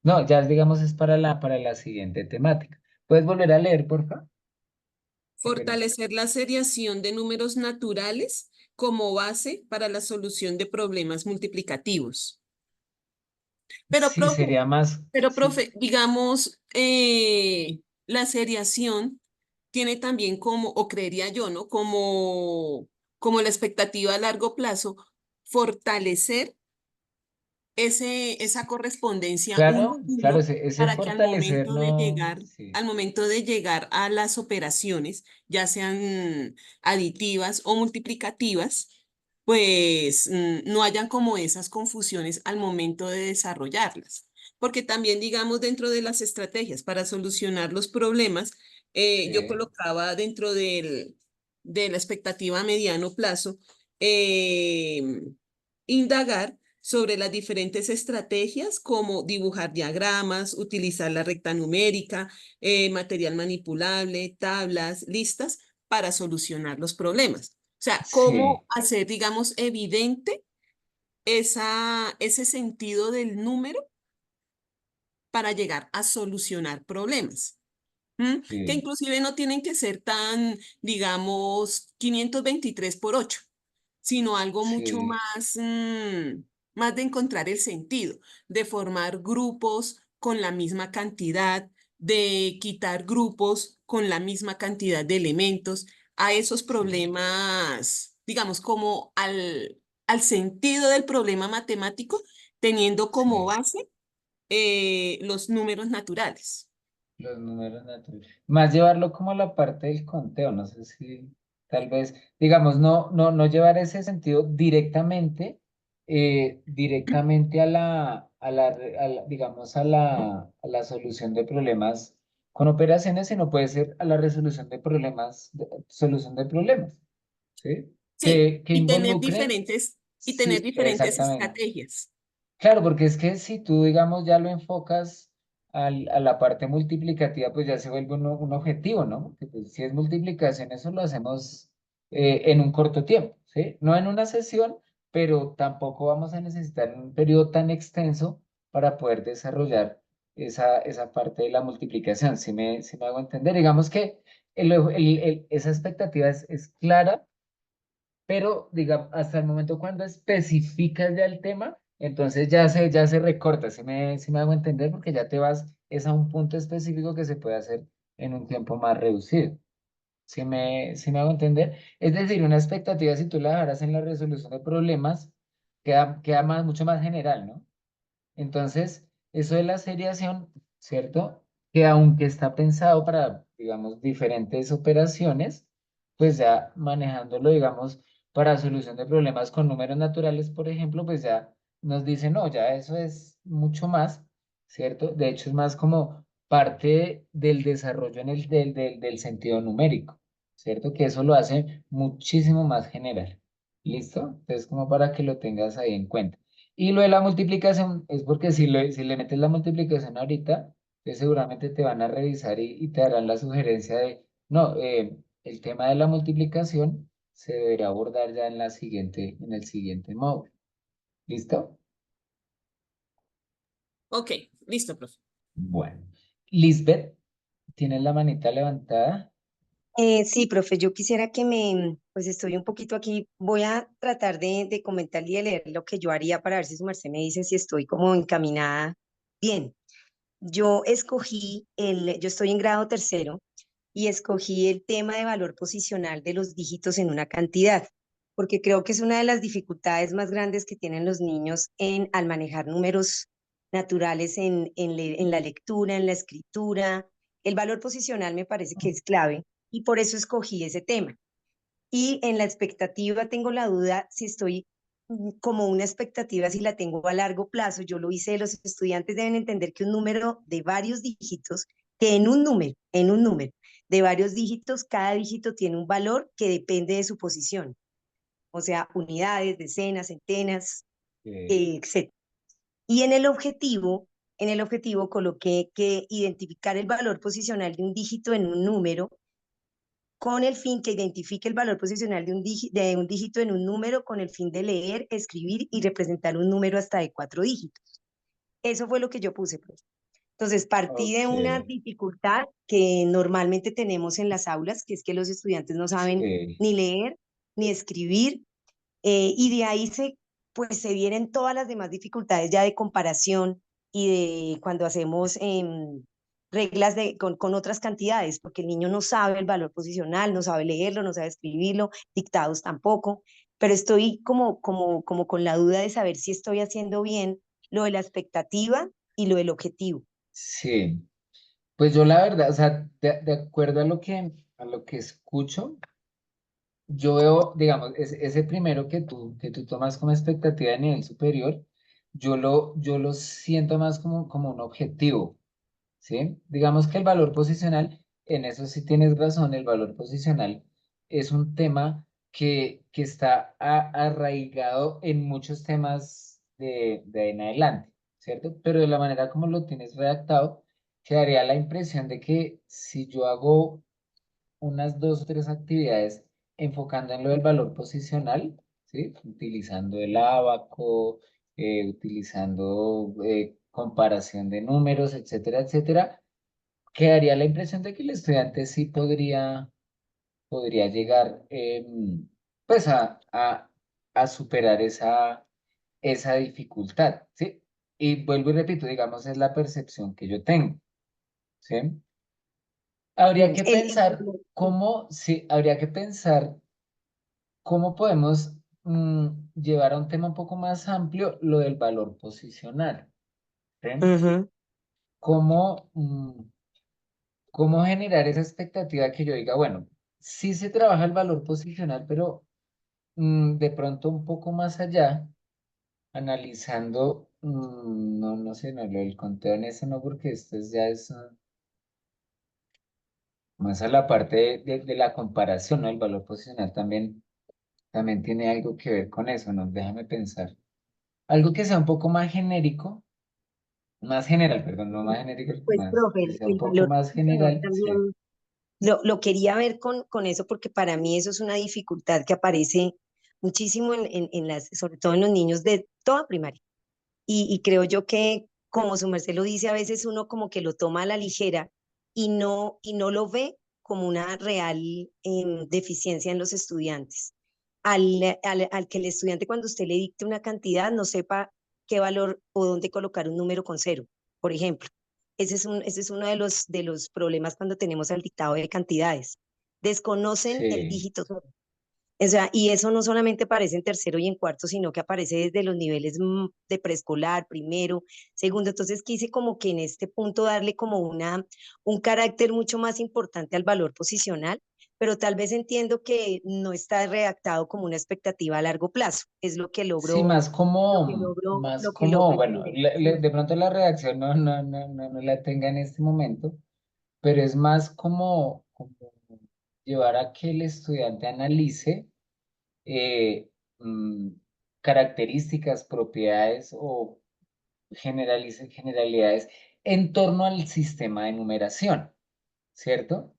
no, ya digamos es para la siguiente temática. ¿Puedes volver a leer, por favor? Qué pena. fortalecer la seriación de números naturales como base para la solución de problemas multiplicativos. Pero, Sí, profe, sería más, Pero, sí, profe, digamos, la seriación tiene también como, o creería yo, ¿no? Como la expectativa a largo plazo, fortalecer esa correspondencia claro, claro, 1-1 ese para que fortalecer no, sí, al momento de llegar a las operaciones, ya sean aditivas o multiplicativas, pues no hayan como esas confusiones al momento de desarrollarlas. Porque también, digamos, dentro de las estrategias para solucionar los problemas, yo sí, colocaba dentro de la expectativa a mediano plazo, eh, indagar sobre las diferentes estrategias como dibujar diagramas, utilizar la recta numérica, material manipulable, tablas, listas para solucionar los problemas. O sea, sí, cómo hacer, digamos, evidente ese sentido del número para llegar a solucionar problemas. ¿M? Que sí, inclusive no tienen que ser tan, digamos, 523 por 8, sino algo mucho sí, más, más de encontrar el sentido, de formar grupos con la misma cantidad, de quitar grupos con la misma cantidad de elementos, a esos sí, problemas, digamos, como al sentido del problema matemático, teniendo como sí. base los números naturales. Los números naturales. Más llevarlo como a la parte del conteo, no sé si tal vez, digamos, no llevar ese sentido directamente, directamente digamos, a la solución de problemas con operaciones, sino puede ser a la resolución de problemas, solución de problemas, ¿sí? Sí, Que involucren, y tener sí, diferentes exactamente. estrategias. Claro, porque es que si tú, digamos, ya lo enfocas a la parte multiplicativa, pues ya se vuelve un objetivo, ¿no? Porque pues, si es multiplicación, eso lo hacemos en un corto tiempo, ¿sí? No en una sesión, pero tampoco vamos a necesitar un periodo tan extenso para poder desarrollar esa parte de la multiplicación, si me hago entender. Digamos que esa expectativa es clara, pero diga, hasta el momento cuando especificas ya el tema, entonces ya se recorta, si me hago entender, porque ya te vas, es a un punto específico que se puede hacer en un tiempo más reducido. Si me hago entender? Es decir, una expectativa, si tú la dejaras en la resolución de problemas, queda mucho más general, ¿no? Entonces, eso de la seriación, ¿cierto? Que aunque está pensado para, digamos, diferentes operaciones, pues ya manejándolo, digamos, para solución de problemas con números naturales, por ejemplo, pues ya nos dice, no, ya eso es mucho más, ¿cierto? De hecho, es más como parte del desarrollo en del sentido numérico, ¿cierto? Que eso lo hace muchísimo más general. ¿Listo? Entonces, como para que lo tengas ahí en cuenta. Y lo de la multiplicación es porque si le metes la multiplicación ahorita, pues seguramente te van a revisar y te darán la sugerencia de, no, el tema de la multiplicación se deberá abordar ya en el siguiente módulo. ¿Listo? Ok, listo, profe. Bueno. Lisbeth, ¿tienes la manita levantada? Sí, profe, yo quisiera que pues estoy un poquito aquí, voy a tratar de comentar y de leer lo que yo haría para ver si su merced me dice si estoy como encaminada bien. Yo estoy en grado tercero y escogí el tema de valor posicional de los dígitos en una cantidad, porque creo que es una de las dificultades más grandes que tienen los niños al manejar números naturales en la lectura, en la escritura. El valor posicional me parece que es clave y por eso escogí ese tema. Y en la expectativa tengo la duda si estoy como una expectativa, si la tengo a largo plazo. Yo lo hice, los estudiantes deben entender que un número de varios dígitos, que en un número de varios dígitos, cada dígito tiene un valor que depende de su posición. O sea, unidades, decenas, centenas, etc. Y en el objetivo coloqué que identificar el valor posicional de un dígito en un número con el fin que identifique el valor posicional de un dígito en un número con el fin de leer, escribir y representar un número hasta de 4 dígitos. Eso fue lo que yo puse, profe. Entonces, partí de Ok, una dificultad que normalmente tenemos en las aulas, que es que los estudiantes no saben sí, ni leer ni escribir, y de ahí pues se vienen todas las demás dificultades ya de comparación y de cuando hacemos reglas con otras cantidades, porque el niño no sabe el valor posicional, no sabe leerlo, no sabe escribirlo, dictados tampoco, pero estoy como con la duda de saber si estoy haciendo bien lo de la expectativa y lo del objetivo. sí. Pues yo la verdad, o sea, de acuerdo a lo que escucho, yo veo, digamos, ese primero que tú tomas como expectativa de nivel superior, yo lo siento más como un objetivo, ¿sí? Digamos que el valor posicional, en eso sí tienes razón, el valor posicional es un tema que está arraigado en muchos temas de ahí en adelante, ¿cierto? Pero de la manera como lo tienes redactado, quedaría la impresión de que si yo hago unas dos o tres actividades enfocando en lo del valor posicional, ¿sí? Utilizando el ábaco, utilizando comparación de números, etcétera, etcétera, quedaría la impresión de que el estudiante sí podría llegar pues a superar esa dificultad, ¿sí? Y vuelvo y repito, digamos, es la percepción que yo tengo, ¿sí? Habría Mm, que el- pensar cómo, sí, habría que pensar cómo podemos llevar a un tema un poco más amplio lo del valor posicional. ¿Sí? Ujú. ¿Cómo, cómo generar esa expectativa que yo diga, bueno, sí se trabaja el valor posicional, pero de pronto un poco más allá, analizando, no sé, no, lo del conteo en eso no, porque esto ya es más a la parte de la comparación, ¿no? El valor posicional también tiene algo que ver con eso, ¿no? Déjame pensar. Algo que sea un poco más genérico, más general, perdón, no más genérico, Pues, más, profe, que sea un el poco valor más posicional general, sí. también lo quería ver con eso porque para mí eso es una dificultad que aparece muchísimo sobre todo en los niños de toda primaria. Y creo yo que, como su merced lo dice, a veces uno como que lo toma a la ligera y no lo ve como una real deficiencia en los estudiantes. Al que el estudiante cuando usted le dicte una cantidad no sepa qué valor o dónde colocar un número con cero, por ejemplo. Ese es uno de los problemas cuando tenemos el dictado de cantidades. Desconocen el Sí, dígito cero. O sea, y eso no solamente aparece en tercero y en cuarto, sino que aparece desde los niveles de preescolar, primero, segundo. Entonces quise como que en este punto darle como un carácter mucho más importante al valor posicional, pero tal vez entiendo que no está redactado como una expectativa a largo plazo. Es Sí, más lo que como, logro bueno, entender. de pronto la redacción no la tenga en este momento, pero es más como llevar a que el estudiante analice eh, mm, características, propiedades o generalidades en torno al sistema de numeración, ¿cierto?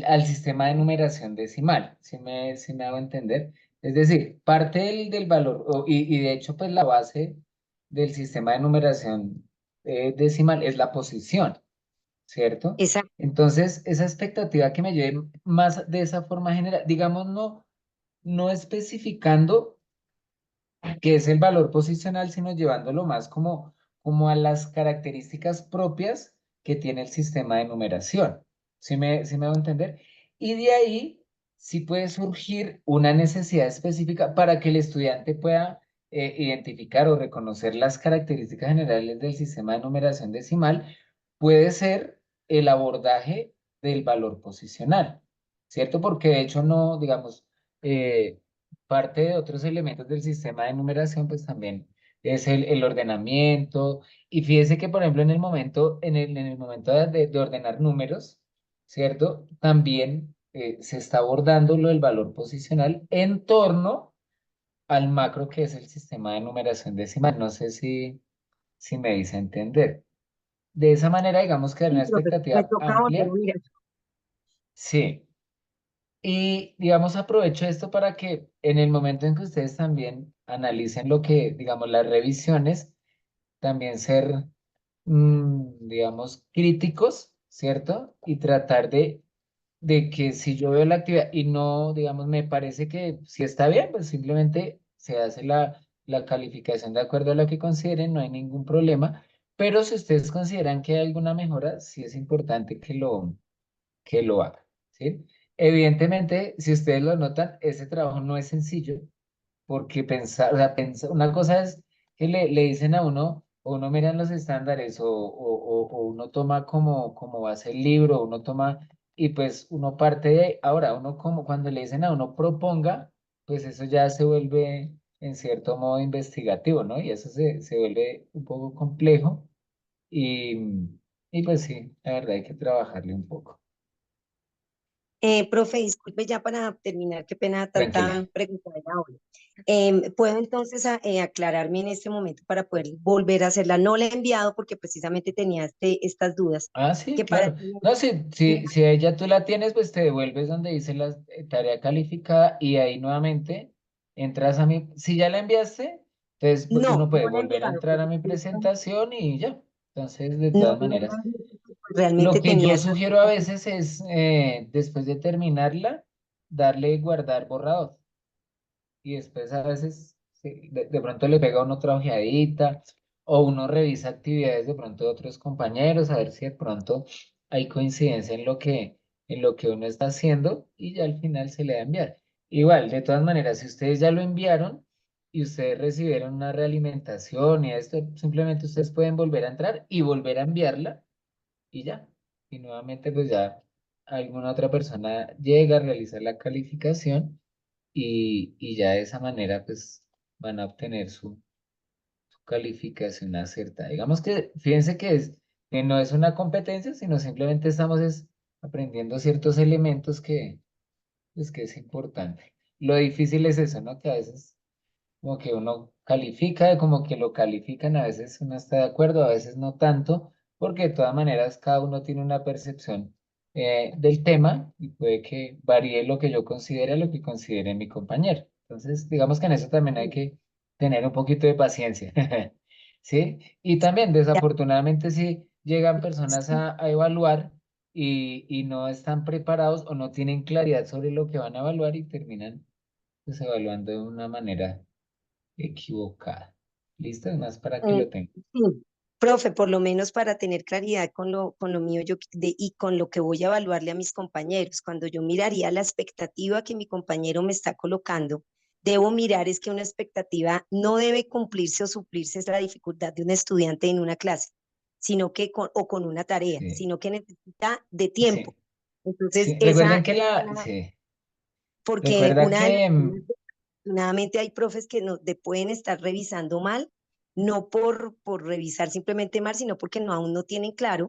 Al sistema de numeración decimal, si me hago entender. Es decir, parte del valor, y de hecho, pues la base del sistema de numeración decimal es la posición, ¿cierto? Exacto. Entonces, esa expectativa que me lleve más de esa forma general, digamos, no especificando qué es el valor posicional, sino llevándolo más como a las características propias que tiene el sistema de numeración. ¿Sí me hago entender? Y de ahí sí puede surgir una necesidad específica para que el estudiante pueda identificar o reconocer las características generales del sistema de numeración decimal. Puede ser el abordaje del valor posicional, ¿cierto? Porque de hecho no, digamos, parte de otros elementos del sistema de numeración, pues también es el ordenamiento. Y fíjese que, por ejemplo, en el momento de ordenar números, ¿cierto? También se está abordando lo del valor posicional en torno al macro que es el sistema de numeración decimal. No sé si me dice entender. De esa manera, digamos que hay Sí, una profe, me expectativa toca volver a amplia. mirar. Sí. Y digamos, aprovecho esto para que en el momento en que ustedes también analicen lo que, digamos, las revisiones, también ser, digamos, críticos, ¿cierto? Y tratar de que si yo veo la actividad y no, digamos, me parece que si está bien, pues simplemente se hace la calificación de acuerdo a lo que consideren, no hay ningún problema. Pero si ustedes consideran que hay alguna mejora, sí es importante que lo haga, ¿sí? Evidentemente, si ustedes lo notan, ese trabajo no es sencillo, porque pensar, o sea, una cosa es que le dicen a uno, o uno mira en los estándares, o uno toma como base el libro, uno toma, y pues uno parte de ahí. Ahora, uno como cuando le dicen a uno proponga, pues eso ya se vuelve en cierto modo investigativo, ¿no? Y eso se vuelve un poco complejo, y, y pues sí, la verdad hay que trabajarle un poco. Profe, disculpe ya para terminar, qué pena Tranquila. tanta pregunta de la hora. ¿Puedo entonces aclararme en este momento para poder volver a hacerla? No la he enviado porque precisamente tenía estas dudas. Ah, sí, Que para claro. No, si ella tú la tienes, pues te devuelves donde dice la tarea calificada y ahí nuevamente entras a mi, si ya la enviaste, entonces no, uno puede no la he volver a enviado, entrar a mi presentación y ya. Entonces, de no, todas no la maneras, he enviado porque, pues, lo realmente que tenía yo estas sugiero a dudas. veces es, después de terminarla, darle guardar borrador y después a veces sí, de pronto le pega uno otra ojeadita o uno revisa actividades de pronto de otros compañeros a ver si de pronto hay coincidencia en lo que uno está haciendo y ya al final se le da a enviar. Igual, de todas maneras, si ustedes ya lo enviaron y ustedes recibieron una realimentación y esto, simplemente ustedes pueden volver a entrar y volver a enviarla y ya. Y nuevamente pues ya alguna otra persona llega a realizar la calificación y ya de esa manera pues van a obtener su calificación acertada. Digamos que fíjense que no es una competencia, sino simplemente estamos aprendiendo ciertos elementos pues, que es importante. Lo difícil es eso, ¿no? Que a veces como que uno califica, como que lo califican, a veces uno está de acuerdo, a veces no tanto, porque de todas maneras cada uno tiene una percepción del tema y puede que varíe lo que yo considere a lo que considere mi compañero. Entonces, digamos que en eso también hay que tener un poquito de paciencia, ¿sí? Y también, Ya, desafortunadamente, si llegan personas a evaluar y no están preparados o no tienen claridad sobre lo que van a evaluar y terminan pues, evaluando de una manera equivocada. ¿Listo? Es más para que eh, lo tengan. sí, Profe, por lo menos para tener claridad con lo mío y con lo que voy a evaluarle a mis compañeros, cuando yo miraría la expectativa que mi compañero me está colocando, debo mirar es que una expectativa no debe cumplirse o suplirse es la dificultad de un estudiante en una clase, sino que o con una tarea, Sí, sino que necesita de sí, tiempo. Entonces, sí. Recuerden esa, que sí. porque Recuerda una de las que, Afortunadamente hay profes que no te pueden estar revisando mal, no por revisar simplemente mal, sino porque no, aún no tienen claro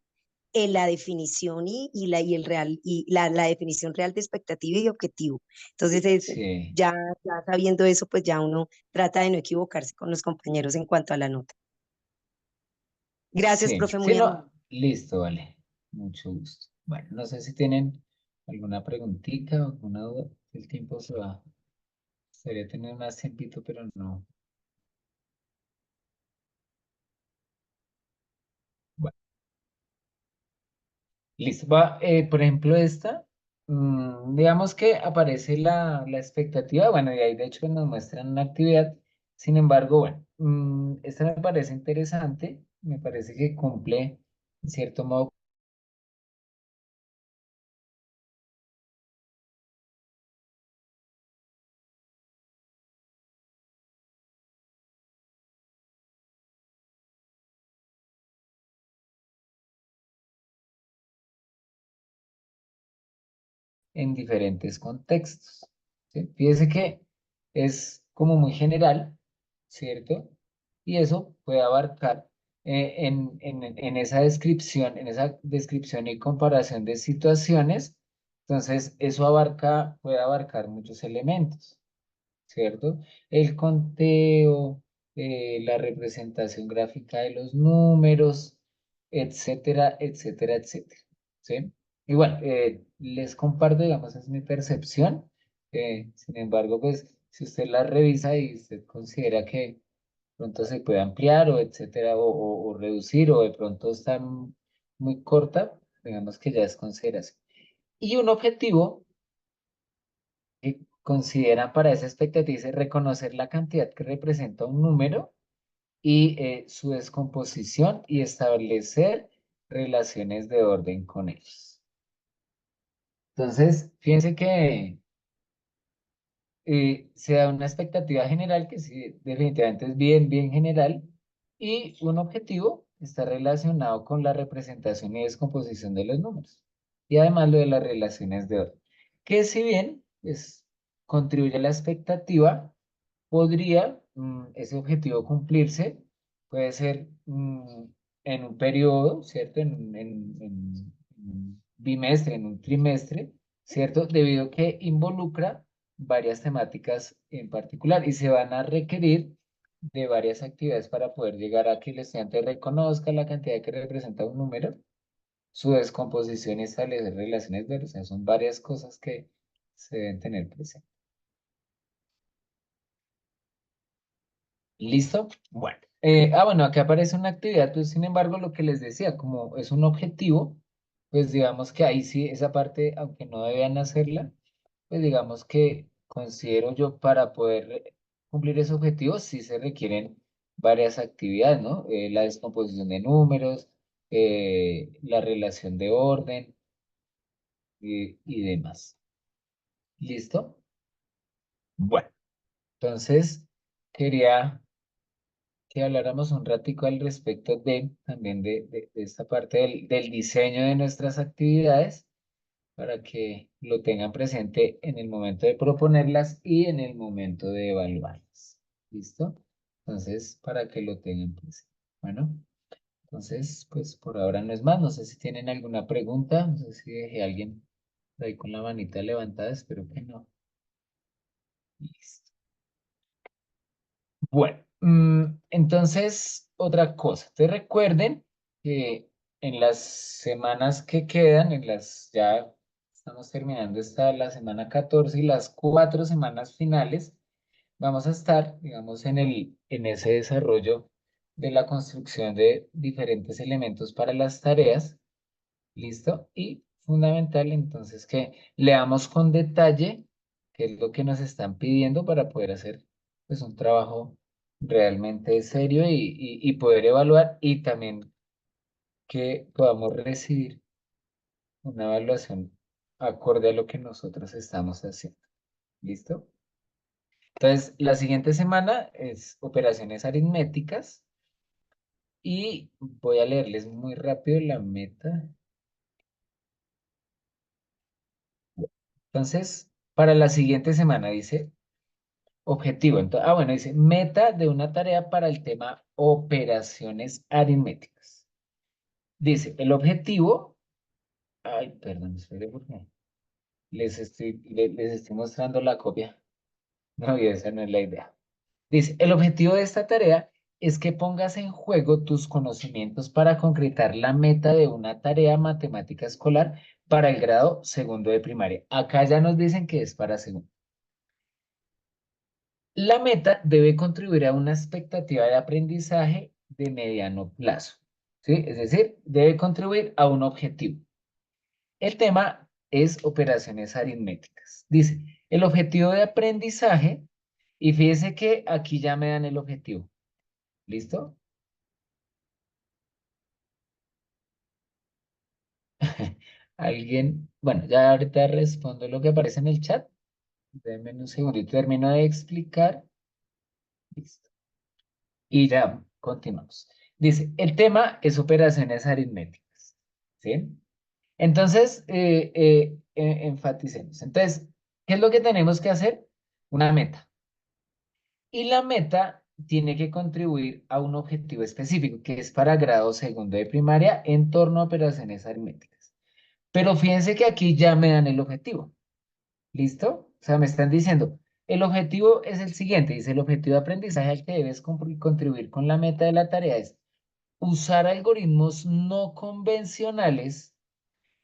la definición y el real, la definición real de expectativa y de objetivo. Entonces, sí, ya sabiendo eso, pues ya uno trata de no equivocarse con los compañeros en cuanto a la nota. Gracias, sí, profe, sí, muy amable. no, listo, vale. Mucho gusto. Bueno, no sé si tienen alguna preguntita o alguna duda. El tiempo se va. Sería tener más tiempito, pero no. Bueno, listo. Va, por ejemplo, esta, digamos que aparece la expectativa, bueno, y ahí de hecho nos muestran una actividad. Sin embargo, bueno, esta me parece interesante, me parece que cumple, en cierto modo, en diferentes contextos. ¿Sí? Fíjese que es como muy general, ¿cierto? Y eso puede abarcar en esa descripción y comparación de situaciones, entonces eso puede abarcar muchos elementos, ¿cierto? El conteo, la representación gráfica de los números, etcétera, etcétera, etcétera, ¿sí? Igual, les comparto, digamos, es mi percepción. Sin embargo, pues, si usted la revisa y usted considera que pronto se puede ampliar o etcétera, o reducir, o de pronto está muy corta, digamos que ya es consideración. Y un objetivo que consideran para esa expectativa es reconocer la cantidad que representa un número y su descomposición y establecer relaciones de orden con ellos. Entonces, fíjense que se da una expectativa general que sí, definitivamente es bien, bien general y un objetivo está relacionado con la representación y descomposición de los números y además lo de las relaciones de orden, que si bien pues, contribuye a la expectativa, podría ese objetivo cumplirse, puede ser en un periodo, ¿cierto? En un bimestre, en un trimestre, ¿cierto? Debido a que involucra varias temáticas en particular y se van a requerir de varias actividades para poder llegar a que el estudiante reconozca la cantidad que representa un número, su descomposición y establecer relaciones de, o sea, son varias cosas que se deben tener presente. ¿Listo? Bueno. Bueno, aquí aparece una actividad, pues sin embargo, lo que les decía, como es un objetivo, pues digamos que ahí sí, esa parte, aunque no debían hacerla, pues digamos que considero yo para poder cumplir ese objetivo, sí se requieren varias actividades, ¿no? La descomposición de números, la relación de orden y demás. ¿Listo? Bueno, entonces quería que habláramos un ratico al respecto de también de esta parte del diseño de nuestras actividades para que lo tengan presente en el momento de proponerlas y en el momento de evaluarlas. ¿Listo? Entonces, para que lo tengan presente. Bueno, entonces, pues por ahora no es más. No sé si tienen alguna pregunta. No sé si dejé a alguien por ahí con la manita levantada. Espero que no. Listo. Bueno, entonces, otra cosa. Te recuerden que en las semanas que quedan, ya estamos terminando la semana 14 y las 4 semanas finales, vamos a estar, digamos, en ese desarrollo de la construcción de diferentes elementos para las tareas. ¿Listo? Y fundamental entonces que leamos con detalle qué es lo que nos están pidiendo para poder hacer pues un trabajo realmente serio y poder evaluar y también que podamos recibir una evaluación acorde a lo que nosotros estamos haciendo. ¿Listo? Entonces, la siguiente semana es operaciones aritméticas y voy a leerles muy rápido la meta. Entonces, para la siguiente semana dice objetivo. Entonces, bueno, dice meta de una tarea para el tema operaciones aritméticas. Dice, el objetivo, ay, perdón, espere porque les estoy mostrando la copia. No, y esa no es la idea. Dice, el objetivo de esta tarea es que pongas en juego tus conocimientos para concretar la meta de una tarea matemática escolar para el grado segundo de primaria. Acá ya nos dicen que es para segundo. La meta debe contribuir a una expectativa de aprendizaje de mediano plazo, ¿sí? Es decir, debe contribuir a un objetivo. El tema es operaciones aritméticas. Dice, el objetivo de aprendizaje, y fíjese que aquí ya me dan el objetivo. ¿Listo? Alguien, bueno, ya ahorita respondo lo que aparece en el chat. Denme un segundo y termino de explicar. Listo. Y ya continuamos. Dice, el tema es operaciones aritméticas. ¿Sí? Entonces, enfaticemos. Entonces, ¿qué es lo que tenemos que hacer? Una meta. Y la meta tiene que contribuir a un objetivo específico, que es para grado segundo de primaria en torno a operaciones aritméticas. Pero fíjense que aquí ya me dan el objetivo. ¿Listo? O sea, me están diciendo, el objetivo es el siguiente. Dice, el objetivo de aprendizaje al que debes contribuir con la meta de la tarea es usar algoritmos no convencionales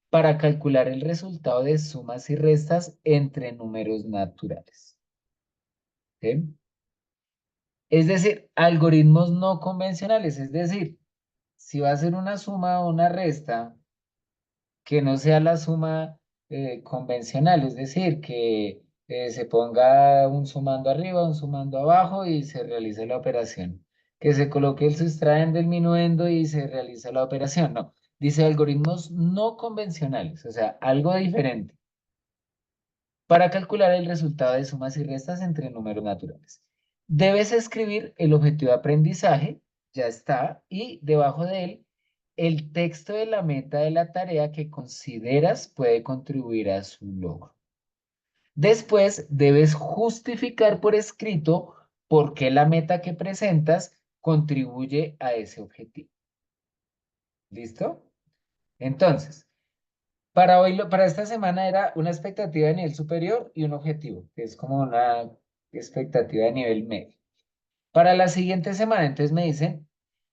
para calcular el resultado de sumas y restas entre números naturales. ¿Sí? Es decir, algoritmos no convencionales. Es decir, si va a ser una suma o una resta, que no sea la suma convencional, es decir, que se ponga un sumando arriba, un sumando abajo y se realice la operación. Que se coloque el sustraen del minuendo y se realiza la operación. No, dice algoritmos no convencionales, o sea, algo diferente para calcular el resultado de sumas y restas entre números naturales. Debes escribir el objetivo de aprendizaje, ya está, y debajo de él el texto de la meta de la tarea que consideras puede contribuir a su logro. Después debes justificar por escrito por qué la meta que presentas contribuye a ese objetivo. ¿Listo? Entonces, para hoy, para esta semana era una expectativa de nivel superior y un objetivo, que es como una expectativa de nivel medio. Para la siguiente semana, entonces me dicen,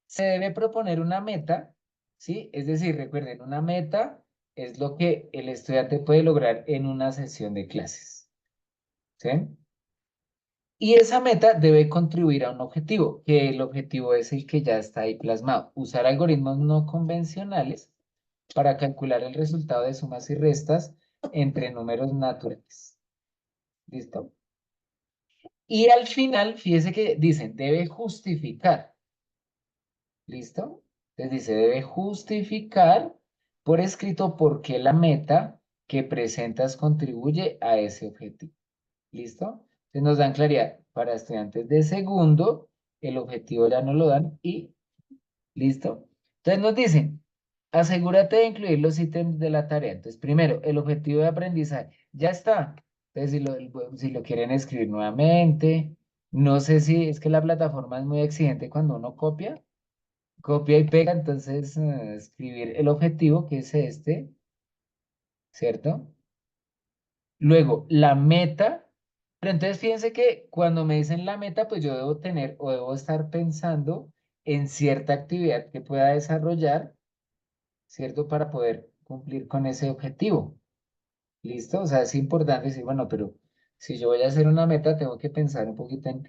se debe proponer una meta, ¿sí? Es decir, recuerden, una meta es lo que el estudiante puede lograr en una sesión de clases, ¿sí? Y esa meta debe contribuir a un objetivo, que el objetivo es el que ya está ahí plasmado. Usar algoritmos no convencionales para calcular el resultado de sumas y restas entre números naturales. ¿Listo? Y al final, fíjese que dicen, debe justificar. ¿Listo? Entonces dice, debe justificar por escrito por qué la meta que presentas contribuye a ese objetivo. ¿Listo? Entonces nos dan claridad. Para estudiantes de segundo, el objetivo ya no lo dan y ¿listo? Entonces nos dicen, asegúrate de incluir los ítems de la tarea. Entonces, primero, el objetivo de aprendizaje. Ya está. Entonces, si lo quieren escribir nuevamente, no sé si es que la plataforma es muy exigente cuando uno copia y pega, entonces escribir el objetivo, que es este, ¿cierto? Luego, la meta. Pero entonces fíjense que cuando me dicen la meta, pues yo debo tener o debo estar pensando en cierta actividad que pueda desarrollar, ¿cierto? Para poder cumplir con ese objetivo. ¿Listo? O sea, es importante decir, bueno, pero si yo voy a hacer una meta, tengo que pensar un poquito en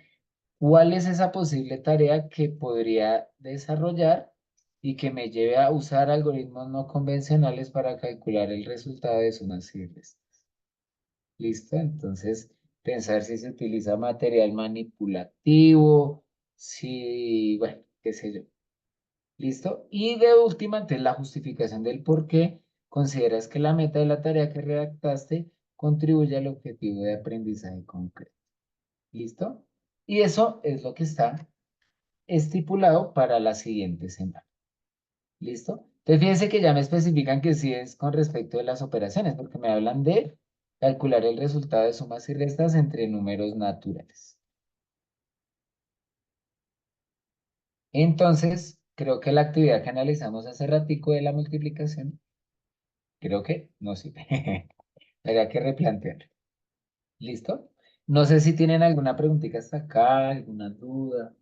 cuál es esa posible tarea que podría desarrollar y que me lleve a usar algoritmos no convencionales para calcular el resultado de sumas y restas. ¿Listo? Entonces, pensar si se utiliza material manipulativo, si, bueno, qué sé yo. ¿Listo? Y de última, entonces la justificación del por qué consideras que la meta de la tarea que redactaste contribuye al objetivo de aprendizaje concreto. ¿Listo? Y eso es lo que está estipulado para la siguiente semana. ¿Listo? Entonces fíjense que ya me especifican que sí es con respecto de las operaciones, porque me hablan de calcular el resultado de sumas y restas entre números naturales. Entonces, creo que la actividad que analizamos hace ratico de la multiplicación, creo que no sirve. Habría que replantear. ¿Listo? No sé si tienen alguna preguntita hasta acá, alguna duda.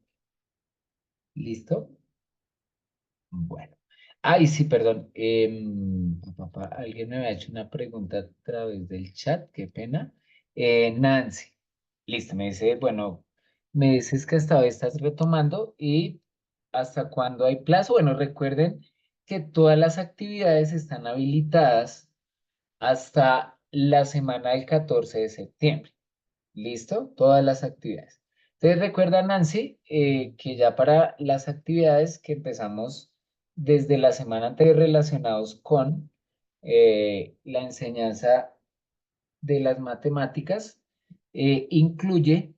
¿Listo? Bueno. Ay, sí, perdón. Alguien me había hecho una pregunta a través del chat, qué pena. Nancy. Listo, me dice, bueno, me dices que hasta hoy estás retomando y hasta cuándo hay plazo. Bueno, recuerden que todas las actividades están habilitadas hasta la semana del 14 de septiembre. ¿Listo? Todas las actividades. Entonces recuerda, Nancy, que ya para las actividades que empezamos desde la semana anterior relacionados con la enseñanza de las matemáticas, incluye,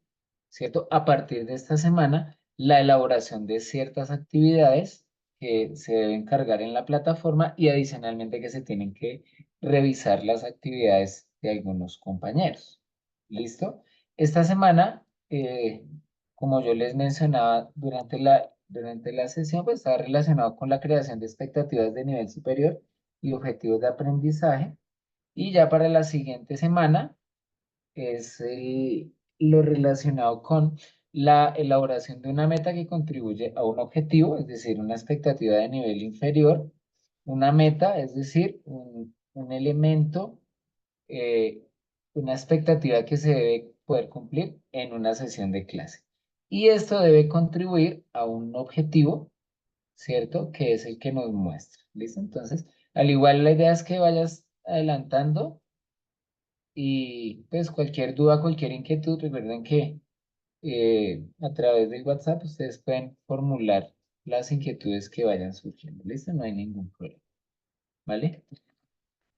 ¿cierto? A partir de esta semana, la elaboración de ciertas actividades que se deben cargar en la plataforma y adicionalmente que se tienen que revisar las actividades de algunos compañeros. ¿Listo? Esta semana, como yo les mencionaba durante la sesión, pues está relacionado con la creación de expectativas de nivel superior y objetivos de aprendizaje. Y ya para la siguiente semana es lo relacionado con la elaboración de una meta que contribuye a un objetivo, es decir, una expectativa de nivel inferior, una meta, es decir, un elemento, eh, una expectativa que se debe poder cumplir en una sesión de clase. Y esto debe contribuir a un objetivo, ¿cierto? Que es el que nos muestra. ¿Listo? Entonces, al igual la idea es que vayas adelantando y pues cualquier duda, cualquier inquietud, recuerden que a través del WhatsApp ustedes pueden formular las inquietudes que vayan surgiendo. ¿Listo? No hay ningún problema. ¿Vale?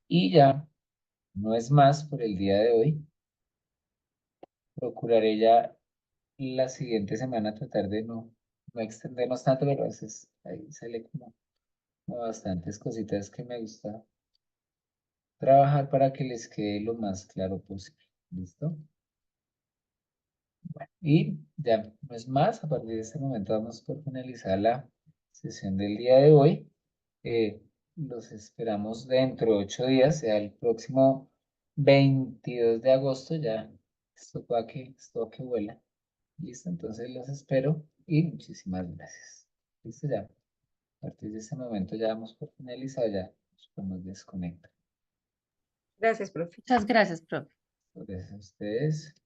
Y ya, no es más por el día de hoy. Procuraré ya la siguiente semana tratar de no extendernos tanto, pero a veces ahí sale como bastantes cositas que me gusta trabajar para que les quede lo más claro posible. ¿Listo? Y ya no es más, a partir de este momento vamos por finalizar la sesión del día de hoy. Los esperamos dentro de 8 días, sea el próximo 22 de agosto, ya esto que vuela. Listo, entonces los espero y muchísimas gracias. Listo, ya. A partir de este momento ya vamos por finalizar, ya nos podemos desconectar. Gracias, profe. Muchas gracias, profe. Gracias a ustedes.